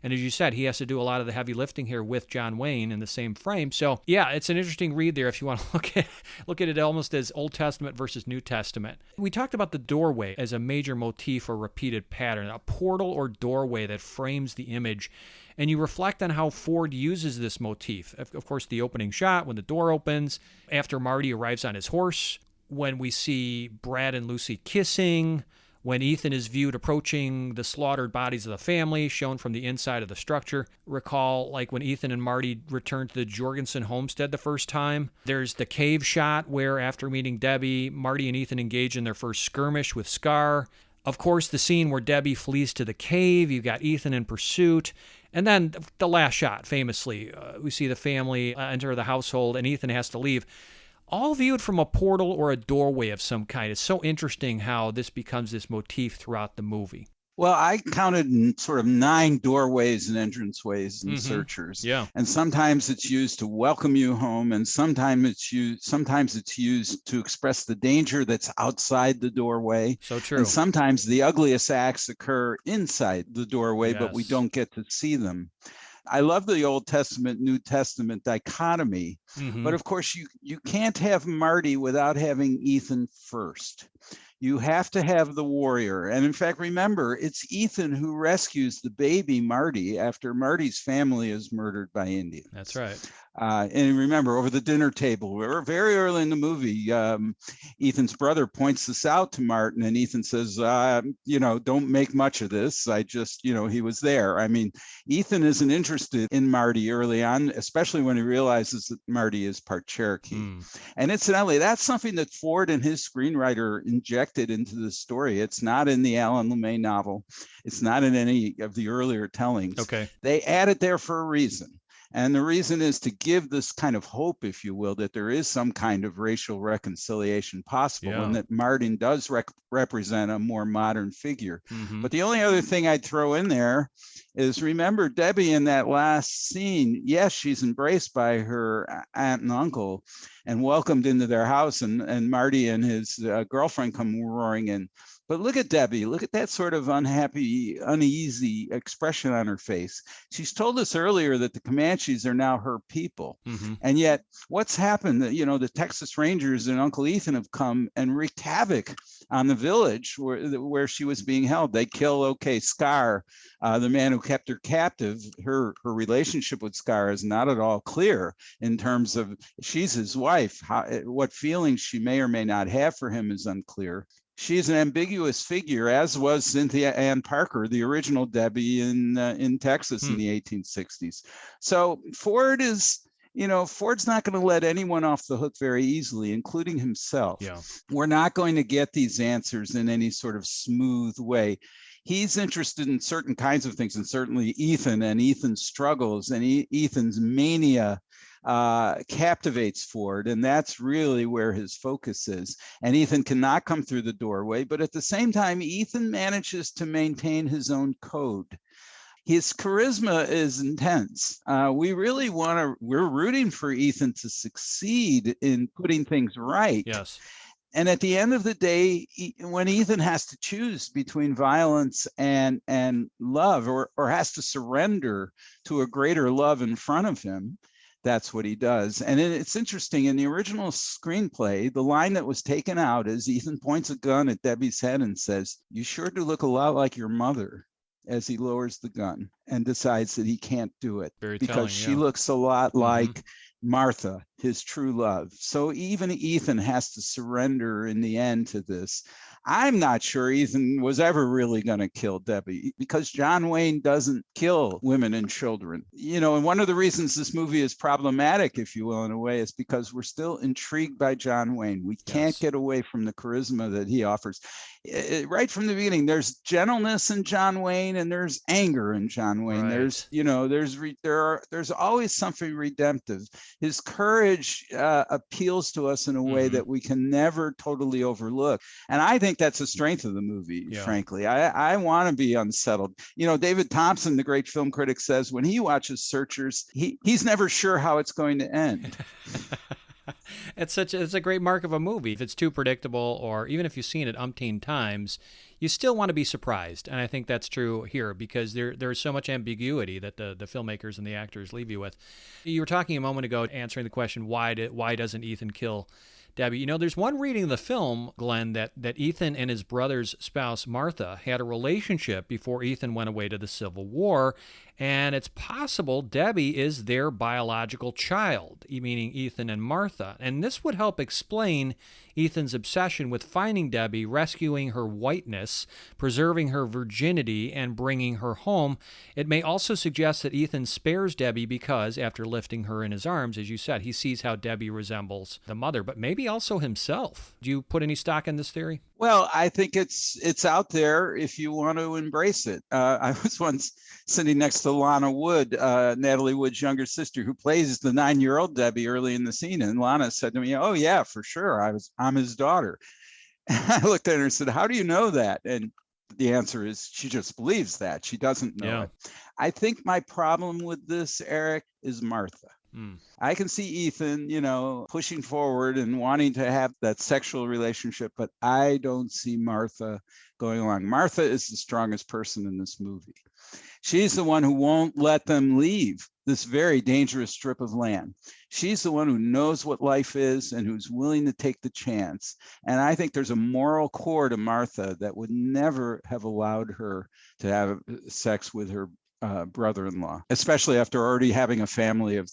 And as you said, he has to do a lot of the heavy lifting here with John Wayne in the same frame. So, yeah, it's an interesting read there if you want to look at it almost as Old Testament versus New Testament. We talked about the doorway as a major motif or repeated pattern, a portal or doorway that frames the image. And you reflect on how Ford uses this motif. Of course, the opening shot when the door opens, after Marty arrives on his horse, when we see Brad and Lucy kissing, when Ethan is viewed approaching the slaughtered bodies of the family, shown from the inside of the structure. Recall, like when Ethan and Marty return to the Jorgensen homestead the first time. There's the cave shot where, after meeting Debbie, Marty and Ethan engage in their first skirmish with Scar. Of course, the scene where Debbie flees to the cave, you've got Ethan in pursuit. And then the last shot, famously, we see the family enter the household and Ethan has to leave. All viewed from a portal or a doorway of some kind. It's so interesting how this becomes this motif throughout the movie. Well, I counted sort of 9 doorways and entranceways in Searchers. Yeah. And sometimes it's used to welcome you home, and sometimes it's used to express the danger that's outside the doorway. So true. And sometimes the ugliest acts occur inside the doorway, but we Yes. don't get to see them. I love the Old Testament, New Testament dichotomy, but of course you can't have Marty without having Ethan first. You have to have the warrior. And in fact, remember, it's Ethan who rescues the baby Marty after Marty's family is murdered by Indians. That's right. And remember, over the dinner table, we're very early in the movie, Ethan's brother points this out to Martin, and Ethan says, don't make much of this. I just, he was there. I mean, Ethan isn't interested in Marty early on, especially when he realizes that Marty is part Cherokee. And incidentally, that's something that Ford and his screenwriter injected into the story. It's not in the Alan LeMay novel. It's not in any of the earlier tellings. Okay. They added there for a reason. And the reason is to give this kind of hope, if you will, that there is some kind of racial reconciliation possible, and that Martin does represent a more modern figure. But the only other thing I'd throw in there is, remember Debbie in that last scene, yes, she's embraced by her aunt and uncle and welcomed into their house, and Marty and his girlfriend come roaring in. But look at Debbie, look at that sort of unhappy, uneasy expression on her face. She's told us earlier that the Comanches are now her people. And yet what's happened? The Texas Rangers and Uncle Ethan have come and wreaked havoc on the village where she was being held. They kill, Scar, the man who kept her captive. Her relationship with Scar is not at all clear in terms of she's his wife. What feelings she may or may not have for him is unclear. She's an ambiguous figure, as was Cynthia Ann Parker, the original Debbie in Texas in the 1860s. So Ford's not going to let anyone off the hook very easily, including himself. Yeah. We're not going to get these answers in any sort of smooth way. He's interested in certain kinds of things, and certainly Ethan and Ethan's struggles and Ethan's mania captivates Ford, and that's really where his focus is. And Ethan cannot come through the doorway, but at the same time, Ethan manages to maintain his own code. His charisma is intense. We're rooting for Ethan to succeed in putting things right. Yes. And at the end of the day, when Ethan has to choose between violence and love, or has to surrender to a greater love in front of him, that's what he does. And it's interesting, in the original screenplay, the line that was taken out is Ethan points a gun at Debbie's head and says, "You sure do look a lot like your mother," as he lowers the gun and decides that he can't do it. Very because telling, she yeah. looks a lot like Martha, his true love. So even Ethan has to surrender in the end to this. I'm not sure Ethan was ever really going to kill Debbie, because John Wayne doesn't kill women and children. And one of the reasons this movie is problematic, if you will, in a way, is because we're still intrigued by John Wayne. We can't get away from the charisma that he offers. Right from the beginning, there's gentleness in John Wayne and there's anger in John Wayne. Right. There's always something redemptive. His courage appeals to us in a way that we can never totally overlook. And I think that's a strength of the movie, frankly. I want to be unsettled. David Thompson, the great film critic, says when he watches Searchers, he's never sure how it's going to end. It's a great mark of a movie. If it's too predictable, or even if you've seen it umpteen times, you still want to be surprised. And I think that's true here, because there's so much ambiguity that the filmmakers and the actors leave you with. You were talking a moment ago, answering the question, why doesn't Ethan kill Debbie? There's one reading of the film, Glenn, that Ethan and his brother's spouse, Martha, had a relationship before Ethan went away to the Civil War, and it's possible Debbie is their biological child, meaning Ethan and Martha. And this would help explain Ethan's obsession with finding Debbie, rescuing her whiteness, preserving her virginity, and bringing her home. It may also suggest that Ethan spares Debbie because, after lifting her in his arms, as you said, he sees how Debbie resembles the mother, but maybe also himself. Do you put any stock in this theory? Well, I think it's out there if you want to embrace it. I was once sitting next to Lana Wood, Natalie Wood's younger sister, who plays the 9-year-old Debbie early in the scene. And Lana said to me, "Oh yeah, for sure. I'm his daughter." And I looked at her and said, "How do you know that?" And The answer is she just believes that. She doesn't know it. I think my problem with this, Eric, is Martha. I can see Ethan, pushing forward and wanting to have that sexual relationship, but I don't see Martha going along. Martha is the strongest person in this movie. She's the one who won't let them leave this very dangerous strip of land. She's the one who knows what life is and who's willing to take the chance. And I think there's a moral core to Martha that would never have allowed her to have sex with her brother-in-law, especially after already having a family of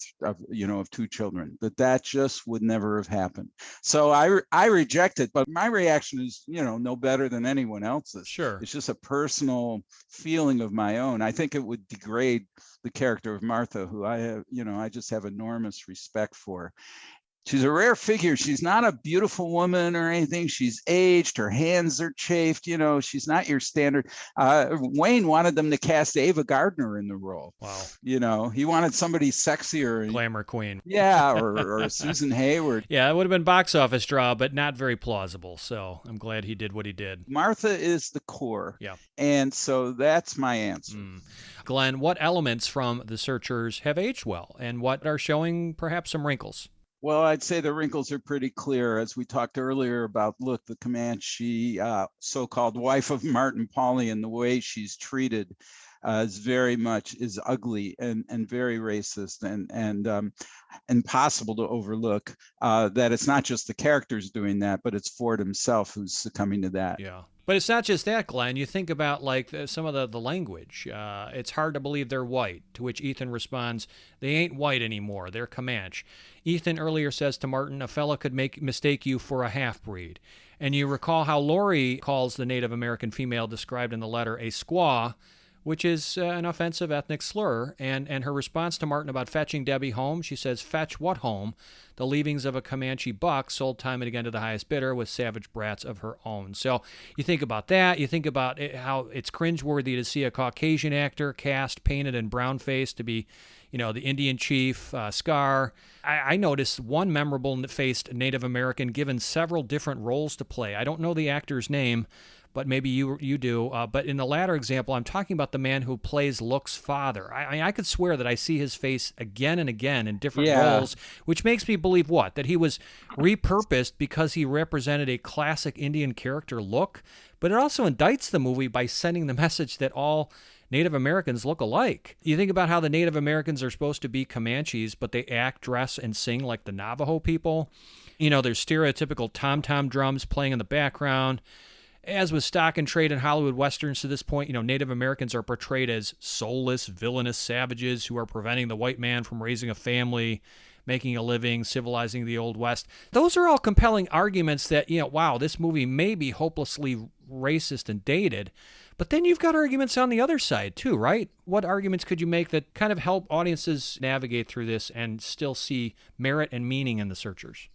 2 children. That just would never have happened. So I reject it, but my reaction is no better than anyone else's. Sure, it's just a personal feeling of my own. I think it would degrade the character of Martha, who I have, I just have enormous respect for. She's a rare figure. She's not a beautiful woman or anything. She's aged. Her hands are chafed. She's not your standard. Wayne wanted them to cast Ava Gardner in the role. Wow. He wanted somebody sexier. Glamour queen. Yeah, or Susan Hayward. Yeah, it would have been box office draw, but not very plausible. So I'm glad he did what he did. Martha is the core. Yeah. And so that's my answer. Glenn, what elements from The Searchers have aged well and what are showing perhaps some wrinkles? Well, I'd say the wrinkles are pretty clear. As we talked earlier about, look, the Comanche so-called wife of Martin Pauly and the way she's treated is ugly and very racist and impossible to overlook. That it's not just the characters doing that, but it's Ford himself who's succumbing to that. Yeah. But it's not just that, Glenn. You think about some of the language. It's hard to believe they're white, to which Ethan responds, they ain't white anymore. They're Comanche. Ethan earlier says to Martin, a fella could mistake you for a half-breed. And you recall how Laurie calls the Native American female described in the letter a squaw, which is an offensive ethnic slur. And her response to Martin about fetching Debbie home, she says, fetch what home? The leavings of a Comanche buck sold time and again to the highest bidder with savage brats of her own. So you think about that. You think about how it's cringeworthy to see a Caucasian actor cast, painted in brown face to be, the Indian chief, Scar. I noticed one memorable-faced Native American given several different roles to play. I don't know the actor's name, but maybe you do. But in the latter example, I'm talking about the man who plays Look's father. I could swear that I see his face again and again in different roles, which makes me believe what? That he was repurposed because he represented a classic Indian character look. But it also indicts the movie by sending the message that all Native Americans look alike. You think about how the Native Americans are supposed to be Comanches, but they act, dress, and sing like the Navajo people. There's stereotypical tom-tom drums playing in the background. As with stock and trade in Hollywood Westerns to this point, Native Americans are portrayed as soulless, villainous savages who are preventing the white man from raising a family, making a living, civilizing the Old West. Those are all compelling arguments that, wow, this movie may be hopelessly racist and dated. But then you've got arguments on the other side too, right? What arguments could you make that kind of help audiences navigate through this and still see merit and meaning in The Searchers?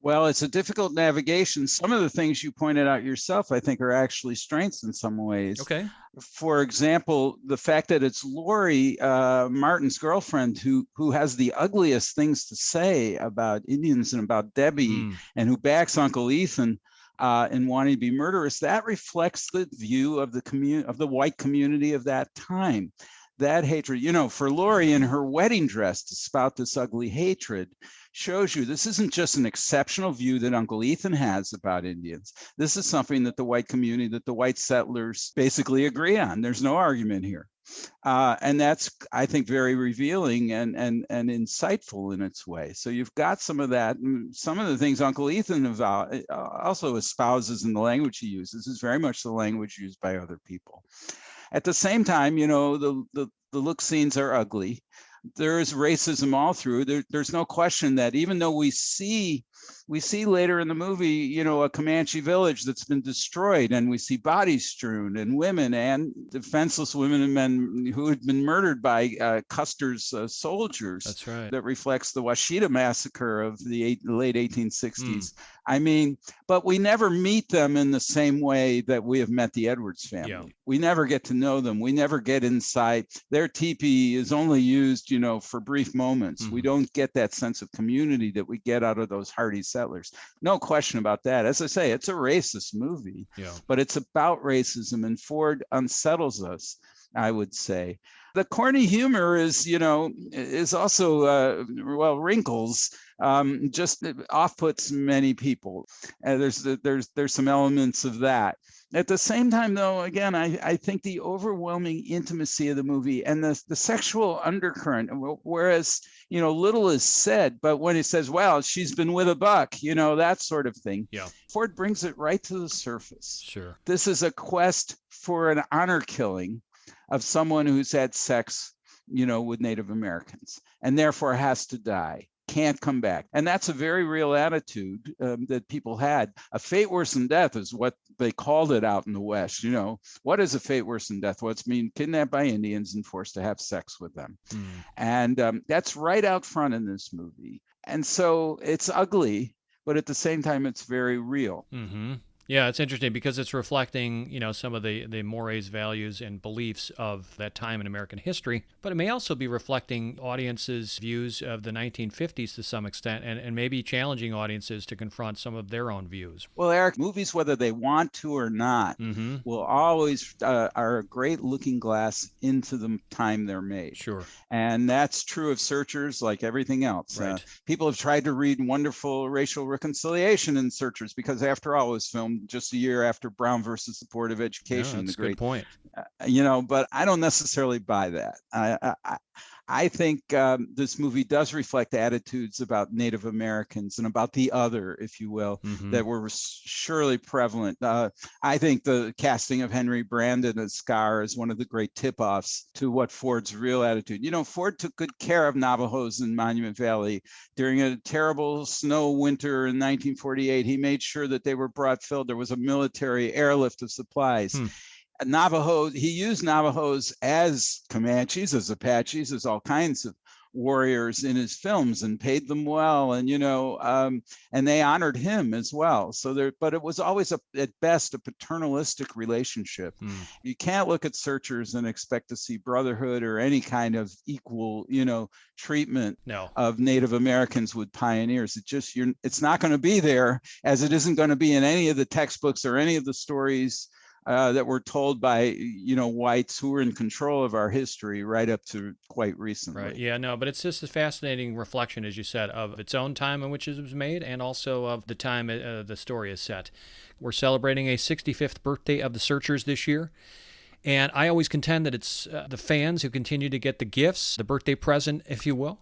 Well, it's a difficult navigation. Some of the things you pointed out yourself, I think, are actually strengths in some ways. Okay. For example, the fact that it's Laurie, Martin's girlfriend, who has the ugliest things to say about Indians and about Debbie, and who backs Uncle Ethan in wanting to be murderous, that reflects the view of the white community of that time. That hatred, for Laurie in her wedding dress to spout this ugly hatred shows you this isn't just an exceptional view that Uncle Ethan has about Indians. This is something that the white community, that the white settlers basically agree on. There's no argument here. And that's, I think, very revealing and insightful in its way. So you've got some of that. Some of the things Uncle Ethan also espouses in the language he uses is very much the language used by other people. At the same time, the look scenes are ugly. There is racism all through. There's no question that even though we see later in the movie, a Comanche village that's been destroyed, and we see bodies strewn, and women and defenseless women and men who had been murdered by Custer's soldiers. That's right. That reflects the Washita massacre of the late 1860s. I mean, but we never meet them in the same way that we have met the Edwards family. Yeah. We never get to know them. We never get inside. Their teepee is only used, for brief moments. We don't get that sense of community that we get out of those hardy settlers. settlers. No question about that. As I say, it's a racist movie, Yeah. but it's about racism, and Ford unsettles us, I would say. The corny humor is also, wrinkles, just off-puts many people. There's some elements of that. At the same time, though, again, I think the overwhelming intimacy of the movie and the sexual undercurrent, whereas, little is said, but when he says, well, she's been with a buck, that sort of thing, Yeah. Ford brings it right to the surface. Sure. This is a quest for an honor killing of someone who's had sex, with Native Americans, and therefore has to die, can't come back. And that's a very real attitude that people had. A fate worse than death is what they called it out in the West. What is a fate worse than death? What's mean kidnapped by Indians and forced to have sex with them. And that's right out front in this movie. And so it's ugly, but at the same time, it's very real. Mm-hmm. Yeah, it's interesting because it's reflecting, some of the mores, values, and beliefs of that time in American history. But it may also be reflecting audiences' views of the 1950s to some extent, and maybe challenging audiences to confront some of their own views. Well, Eric, movies, whether they want to or not, will always are a great looking glass into the time they're made. Sure. And that's true of Searchers like everything else. Right. People have tried to read wonderful racial reconciliation in Searchers because, after all, it was filmed just a year after Brown versus the Board of Education. That's a good point. But I don't necessarily buy that. I think this movie does reflect attitudes about Native Americans and about the other, if you will, that were surely prevalent. I think the casting of Henry Brandon as Scar is one of the great tip-offs to what Ford's real attitude. Ford took good care of Navajos in Monument Valley. During a terrible snow winter in 1948, he made sure that they were brought filled. There was a military airlift of supplies. Navajo, he used Navajos as Comanches, as Apaches, as all kinds of warriors in his films, and paid them well, and and they honored him as well. But it was always at best a paternalistic relationship. You can't look at Searchers and expect to see brotherhood or any kind of equal, treatment of Native Americans with pioneers. It's not going to be there, as it isn't going to be in any of the textbooks or any of the stories that were told by whites who were in control of our history right up to quite recently. Right. Yeah. No. But it's just a fascinating reflection, as you said, of its own time in which it was made, and also of the time the story is set. We're celebrating a 65th birthday of the Searchers this year. And I always contend that it's the fans who continue to get the gifts, the birthday present, if you will.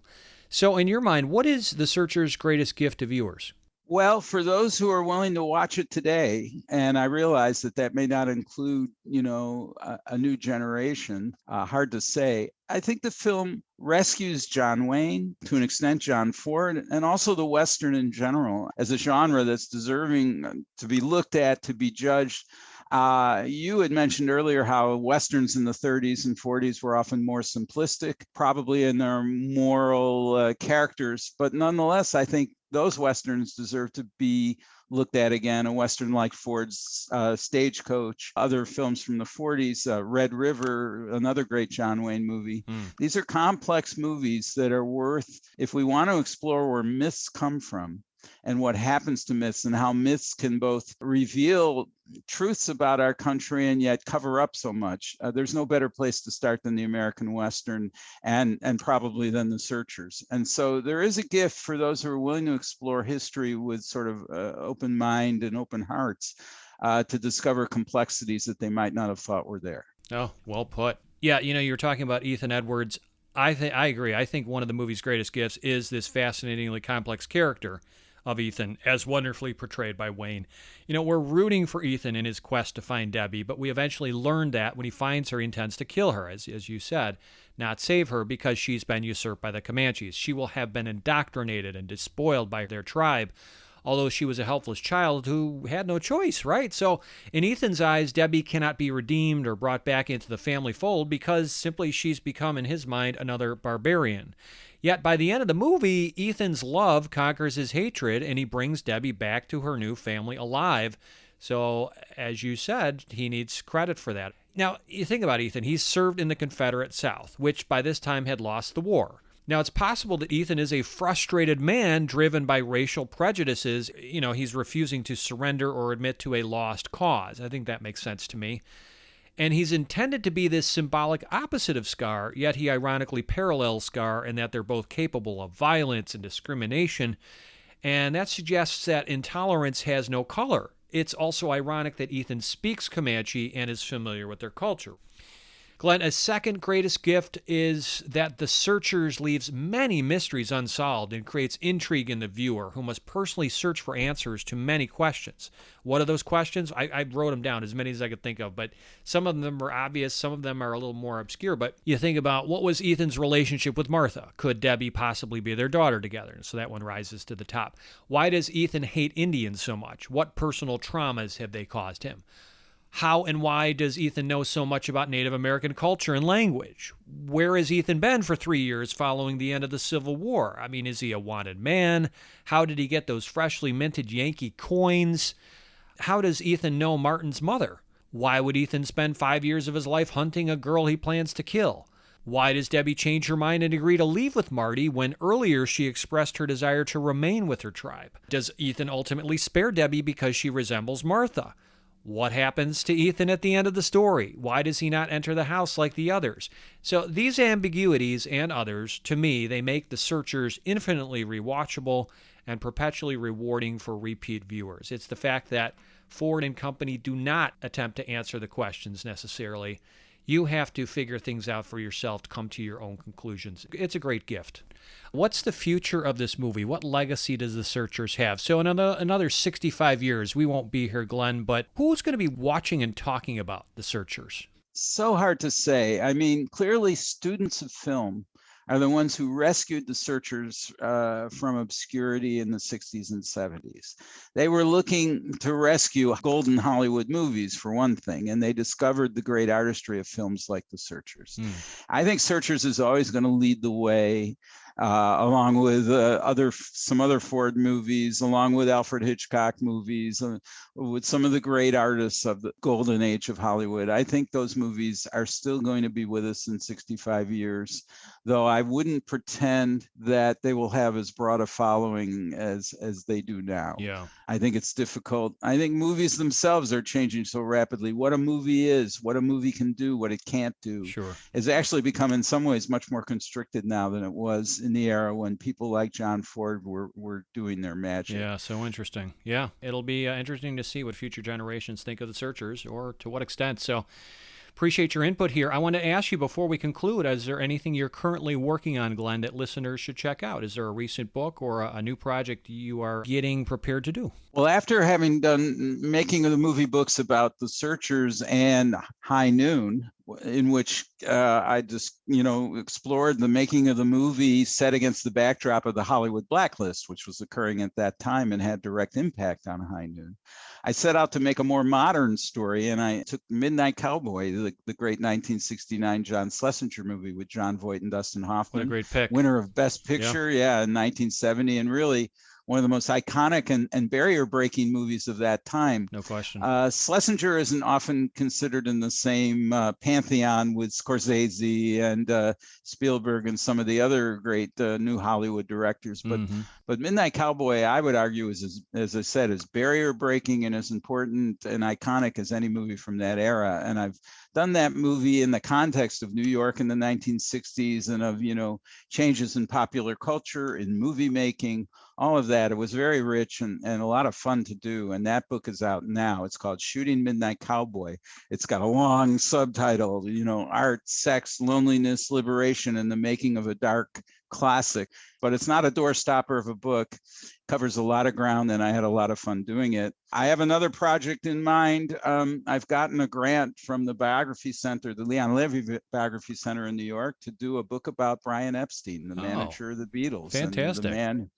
So in your mind, what is the Searchers' greatest gift to viewers? Well, for those who are willing to watch it today, and I realize that may not include, a new generation, hard to say. I think the film rescues John Wayne, to an extent, John Ford, and also the Western in general as a genre that's deserving to be looked at, to be judged. You had mentioned earlier how Westerns in the 30s and 40s were often more simplistic, probably in their moral characters. But nonetheless, I think those Westerns deserve to be looked at again. A Western like Ford's Stagecoach, other films from the 40s, Red River, another great John Wayne movie. These are complex movies that are worth, if we want to explore where myths come from and what happens to myths and how myths can both reveal truths about our country and yet cover up so much. There's no better place to start than the American Western, and probably than the Searchers. And so there is a gift for those who are willing to explore history with sort of open mind and open hearts to discover complexities that they might not have thought were there. Oh, well put. Yeah, you're talking about Ethan Edwards. I agree. I think one of the movie's greatest gifts is this fascinatingly complex character of Ethan, as wonderfully portrayed by Wayne. We're rooting for Ethan in his quest to find Debbie, but we eventually learn that when he finds her, he intends to kill her, as you said, not save her, because she's been usurped by the Comanches. She will have been indoctrinated and despoiled by their tribe, although she was a helpless child who had no choice, right? So in Ethan's eyes, Debbie cannot be redeemed or brought back into the family fold because simply she's become, in his mind, another barbarian. Yet by the end of the movie, Ethan's love conquers his hatred, and he brings Debbie back to her new family alive. So, as you said, he needs credit for that. Now, you think about Ethan. He's served in the Confederate South, which by this time had lost the war. Now, it's possible that Ethan is a frustrated man driven by racial prejudices. He's refusing to surrender or admit to a lost cause. I think that makes sense to me. And he's intended to be this symbolic opposite of Scar, yet he ironically parallels Scar in that they're both capable of violence and discrimination. And that suggests that intolerance has no color. It's also ironic that Ethan speaks Comanche and is familiar with their culture. Glenn, a second greatest gift is that The Searchers leaves many mysteries unsolved and creates intrigue in the viewer, who must personally search for answers to many questions. What are those questions? I wrote them down, as many as I could think of, but some of them are obvious, some of them are a little more obscure. But you think about, what was Ethan's relationship with Martha? Could Debbie possibly be their daughter together? So that one rises to the top. Why does Ethan hate Indians so much? What personal traumas have they caused him? How and why does Ethan know so much about Native American culture and language? Where has Ethan been for 3 years following the end of the Civil War? I mean, is he a wanted man? How did he get those freshly minted Yankee coins? How does Ethan know Martin's mother? Why would Ethan spend 5 years of his life hunting a girl he plans to kill? Why does Debbie change her mind and agree to leave with Marty when earlier she expressed her desire to remain with her tribe? Does Ethan ultimately spare Debbie because she resembles Martha? What happens to Ethan at the end of the story? Why does he not enter the house like the others? So these ambiguities and others, to me, they make The Searchers infinitely rewatchable and perpetually rewarding for repeat viewers. It's the fact that Ford and company do not attempt to answer the questions necessarily. You have to figure things out for yourself to come to your own conclusions. It's a great gift. What's the future of this movie? What legacy does The Searchers have? So in another 65 years, we won't be here, Glenn, but who's going to be watching and talking about The Searchers? So hard to say. I mean, clearly students of film are the ones who rescued The Searchers from obscurity in the 60s and 70s. They were looking to rescue golden Hollywood movies, for one thing, and they discovered the great artistry of films like The Searchers. I think Searchers is always going to lead the way, along with some other Ford movies, along with Alfred Hitchcock movies, with some of the great artists of the golden age of Hollywood. I think those movies are still going to be with us in 65 years, though I wouldn't pretend that they will have as broad a following as they do now. Yeah. I think it's difficult. I think movies themselves are changing so rapidly. What a movie is, what a movie can do, what it can't do, has actually become in some ways much more constricted now than it was in the era when people like John Ford were doing their magic. Yeah, so interesting. Yeah, it'll be interesting to see what future generations think of The Searchers, or to what extent. So appreciate your input here. I want to ask you before we conclude, is there anything you're currently working on, Glenn, that listeners should check out? Is there a recent book or a new project you are getting prepared to do? Well, after having done making of the movie books about The Searchers and High Noon, in which I just, explored the making of the movie set against the backdrop of the Hollywood blacklist, which was occurring at that time and had direct impact on High Noon. I set out to make a more modern story, and I took Midnight Cowboy, the great 1969 John Schlesinger movie with John Voight and Dustin Hoffman. What a great pick. Winner of Best Picture, in 1970, and really one of the most iconic and barrier-breaking movies of that time. No question. Schlesinger isn't often considered in the same pantheon with Scorsese and Spielberg and some of the other great new Hollywood directors. But Midnight Cowboy, I would argue, is, as I said, as barrier-breaking and as important and iconic as any movie from that era. And I've done that movie in the context of New York in the 1960s and of, changes in popular culture, in movie making, all of that. It was very rich and a lot of fun to do. And that book is out now. It's called Shooting Midnight Cowboy. It's got a long subtitle, Art, Sex, Loneliness, Liberation, and the Making of a Dark Classic. But it's not a doorstopper of a book. It covers a lot of ground, and I had a lot of fun doing it. I have another project in mind. I've gotten a grant from the Biography Center, the Leon Levy Biography Center in New York, to do a book about Brian Epstein, the manager of the Beatles. Fantastic. And the man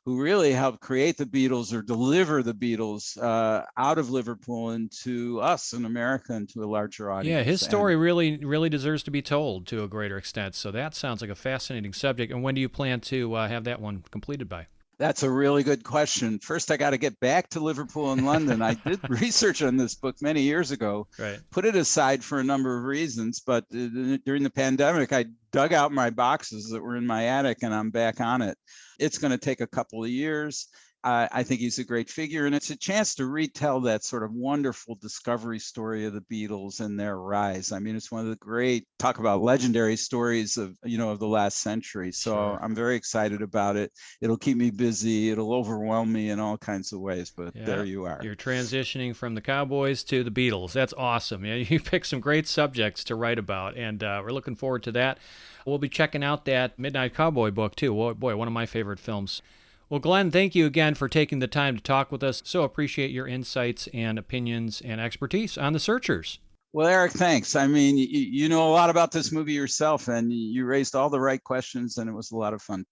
who really helped create the Beatles or deliver the Beatles out of Liverpool into us in America and to a larger audience. Yeah, his story really deserves to be told to a greater extent. So that sounds like a fascinating subject. And when do you plan to have that one completed by? That's a really good question. First, I got to get back to Liverpool and London. I did research on this book many years ago, Right. put it aside for a number of reasons, but during the pandemic, I dug out my boxes that were in my attic and I'm back on it. It's going to take a couple of years. I think he's a great figure, and it's a chance to retell that sort of wonderful discovery story of the Beatles and their rise. I mean, it's one of the great, talk about legendary stories of the last century. So Sure. I'm very excited about it. It'll keep me busy. It'll overwhelm me in all kinds of ways, but there you are. You're transitioning from the Cowboys to the Beatles. That's awesome. Yeah, you picked some great subjects to write about, and we're looking forward to that. We'll be checking out that Midnight Cowboy book, too. Boy, one of my favorite films. Well, Glenn, thank you again for taking the time to talk with us. So appreciate your insights and opinions and expertise on The Searchers. Well, Eric, thanks. I mean, you know a lot about this movie yourself, and you raised all the right questions, and it was a lot of fun.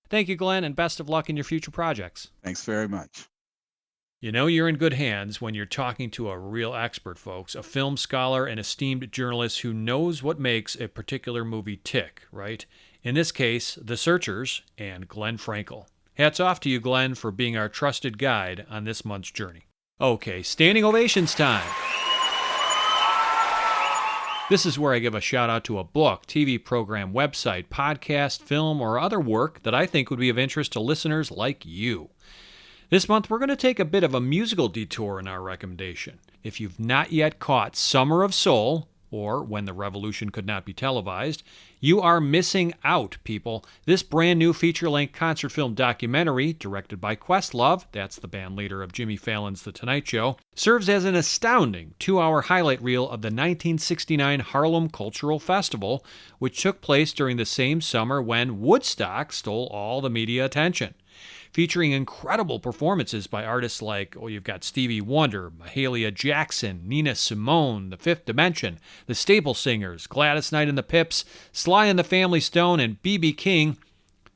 Thank you, Glenn, and best of luck in your future projects. Thanks very much. You know you're in good hands when you're talking to a real expert, folks, a film scholar and esteemed journalist who knows what makes a particular movie tick, right? In this case, The Searchers and Glenn Frankel. Hats off to you, Glenn, for being our trusted guide on this month's journey. Okay, standing ovations time. This is where I give a shout out to a book, TV program, website, podcast, film, or other work that I think would be of interest to listeners like you. This month, we're going to take a bit of a musical detour in our recommendation. If you've not yet caught Summer of Soul, or When the Revolution Could Not Be Televised, you are missing out, people. This brand new feature-length concert film documentary, directed by Questlove, that's the band leader of Jimmy Fallon's The Tonight Show, serves as an astounding 2-hour highlight reel of the 1969 Harlem Cultural Festival, which took place during the same summer when Woodstock stole all the media attention. Featuring incredible performances by artists like, you've got Stevie Wonder, Mahalia Jackson, Nina Simone, The Fifth Dimension, the Staple Singers, Gladys Knight and the Pips, Sly and the Family Stone, and B.B. King.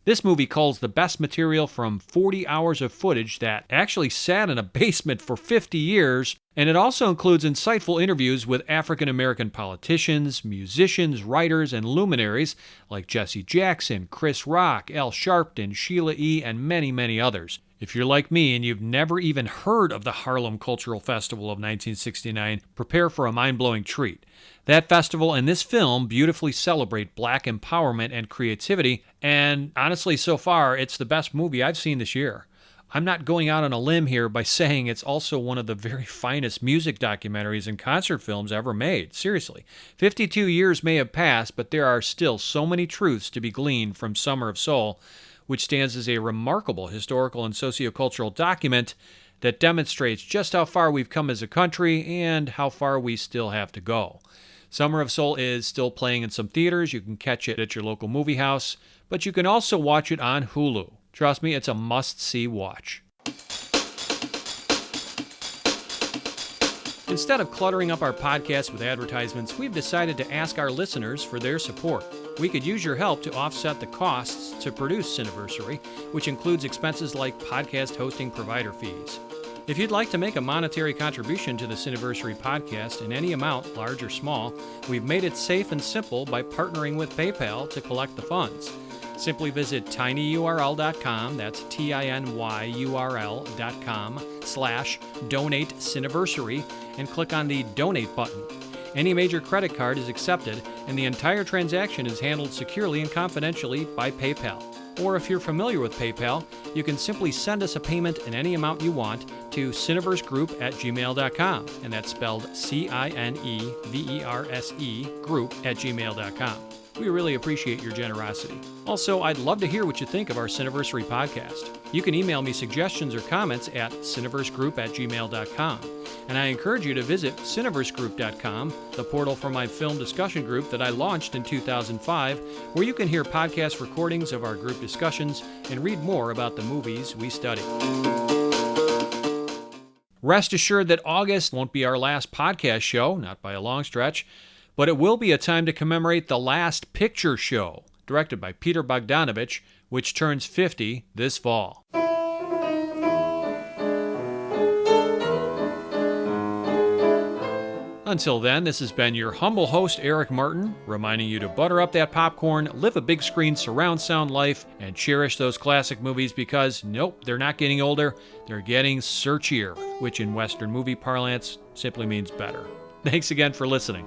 This movie culls the best material from 40 hours of footage that actually sat in a basement for 50 years, and it also includes insightful interviews with African-American politicians, musicians, writers, and luminaries like Jesse Jackson, Chris Rock, Al Sharpton, Sheila E., and many, many others. If you're like me and you've never even heard of the Harlem Cultural Festival of 1969, prepare for a mind-blowing treat. That festival and this film beautifully celebrate black empowerment and creativity, and honestly, so far, it's the best movie I've seen this year. I'm not going out on a limb here by saying it's also one of the very finest music documentaries and concert films ever made. Seriously. 52 years may have passed, but there are still so many truths to be gleaned from Summer of Soul, which stands as a remarkable historical and sociocultural document that demonstrates just how far we've come as a country and how far we still have to go. Summer of Soul is still playing in some theaters. You can catch it at your local movie house, but you can also watch it on Hulu. Trust me, it's a must-see watch. Instead of cluttering up our podcast with advertisements, we've decided to ask our listeners for their support. We could use your help to offset the costs to produce Cineversary, which includes expenses like podcast hosting provider fees. If you'd like to make a monetary contribution to the Cineversary podcast in any amount, large or small, we've made it safe and simple by partnering with PayPal to collect the funds. Simply visit tinyurl.com, that's tinyurl.com/donate Cineversary, and click on the Donate button. Any major credit card is accepted, and the entire transaction is handled securely and confidentially by PayPal. Or if you're familiar with PayPal, you can simply send us a payment in any amount you want to cineversegroup@gmail.com, and that's spelled CINEVERSE group@gmail.com. We really appreciate your generosity. Also, I'd love to hear what you think of our Cineversary podcast. You can email me suggestions or comments at cineversegroup@gmail.com. And I encourage you to visit cineversegroup.com, the portal for my film discussion group that I launched in 2005, where you can hear podcast recordings of our group discussions and read more about the movies we study. Rest assured that August won't be our last podcast show, not by a long stretch, but it will be a time to commemorate The Last Picture Show, directed by Peter Bogdanovich, which turns 50 this fall. Until then, this has been your humble host, Eric Martin, reminding you to butter up that popcorn, live a big screen surround sound life, and cherish those classic movies because, nope, they're not getting older, they're getting searchier, which in Western movie parlance simply means better. Thanks again for listening.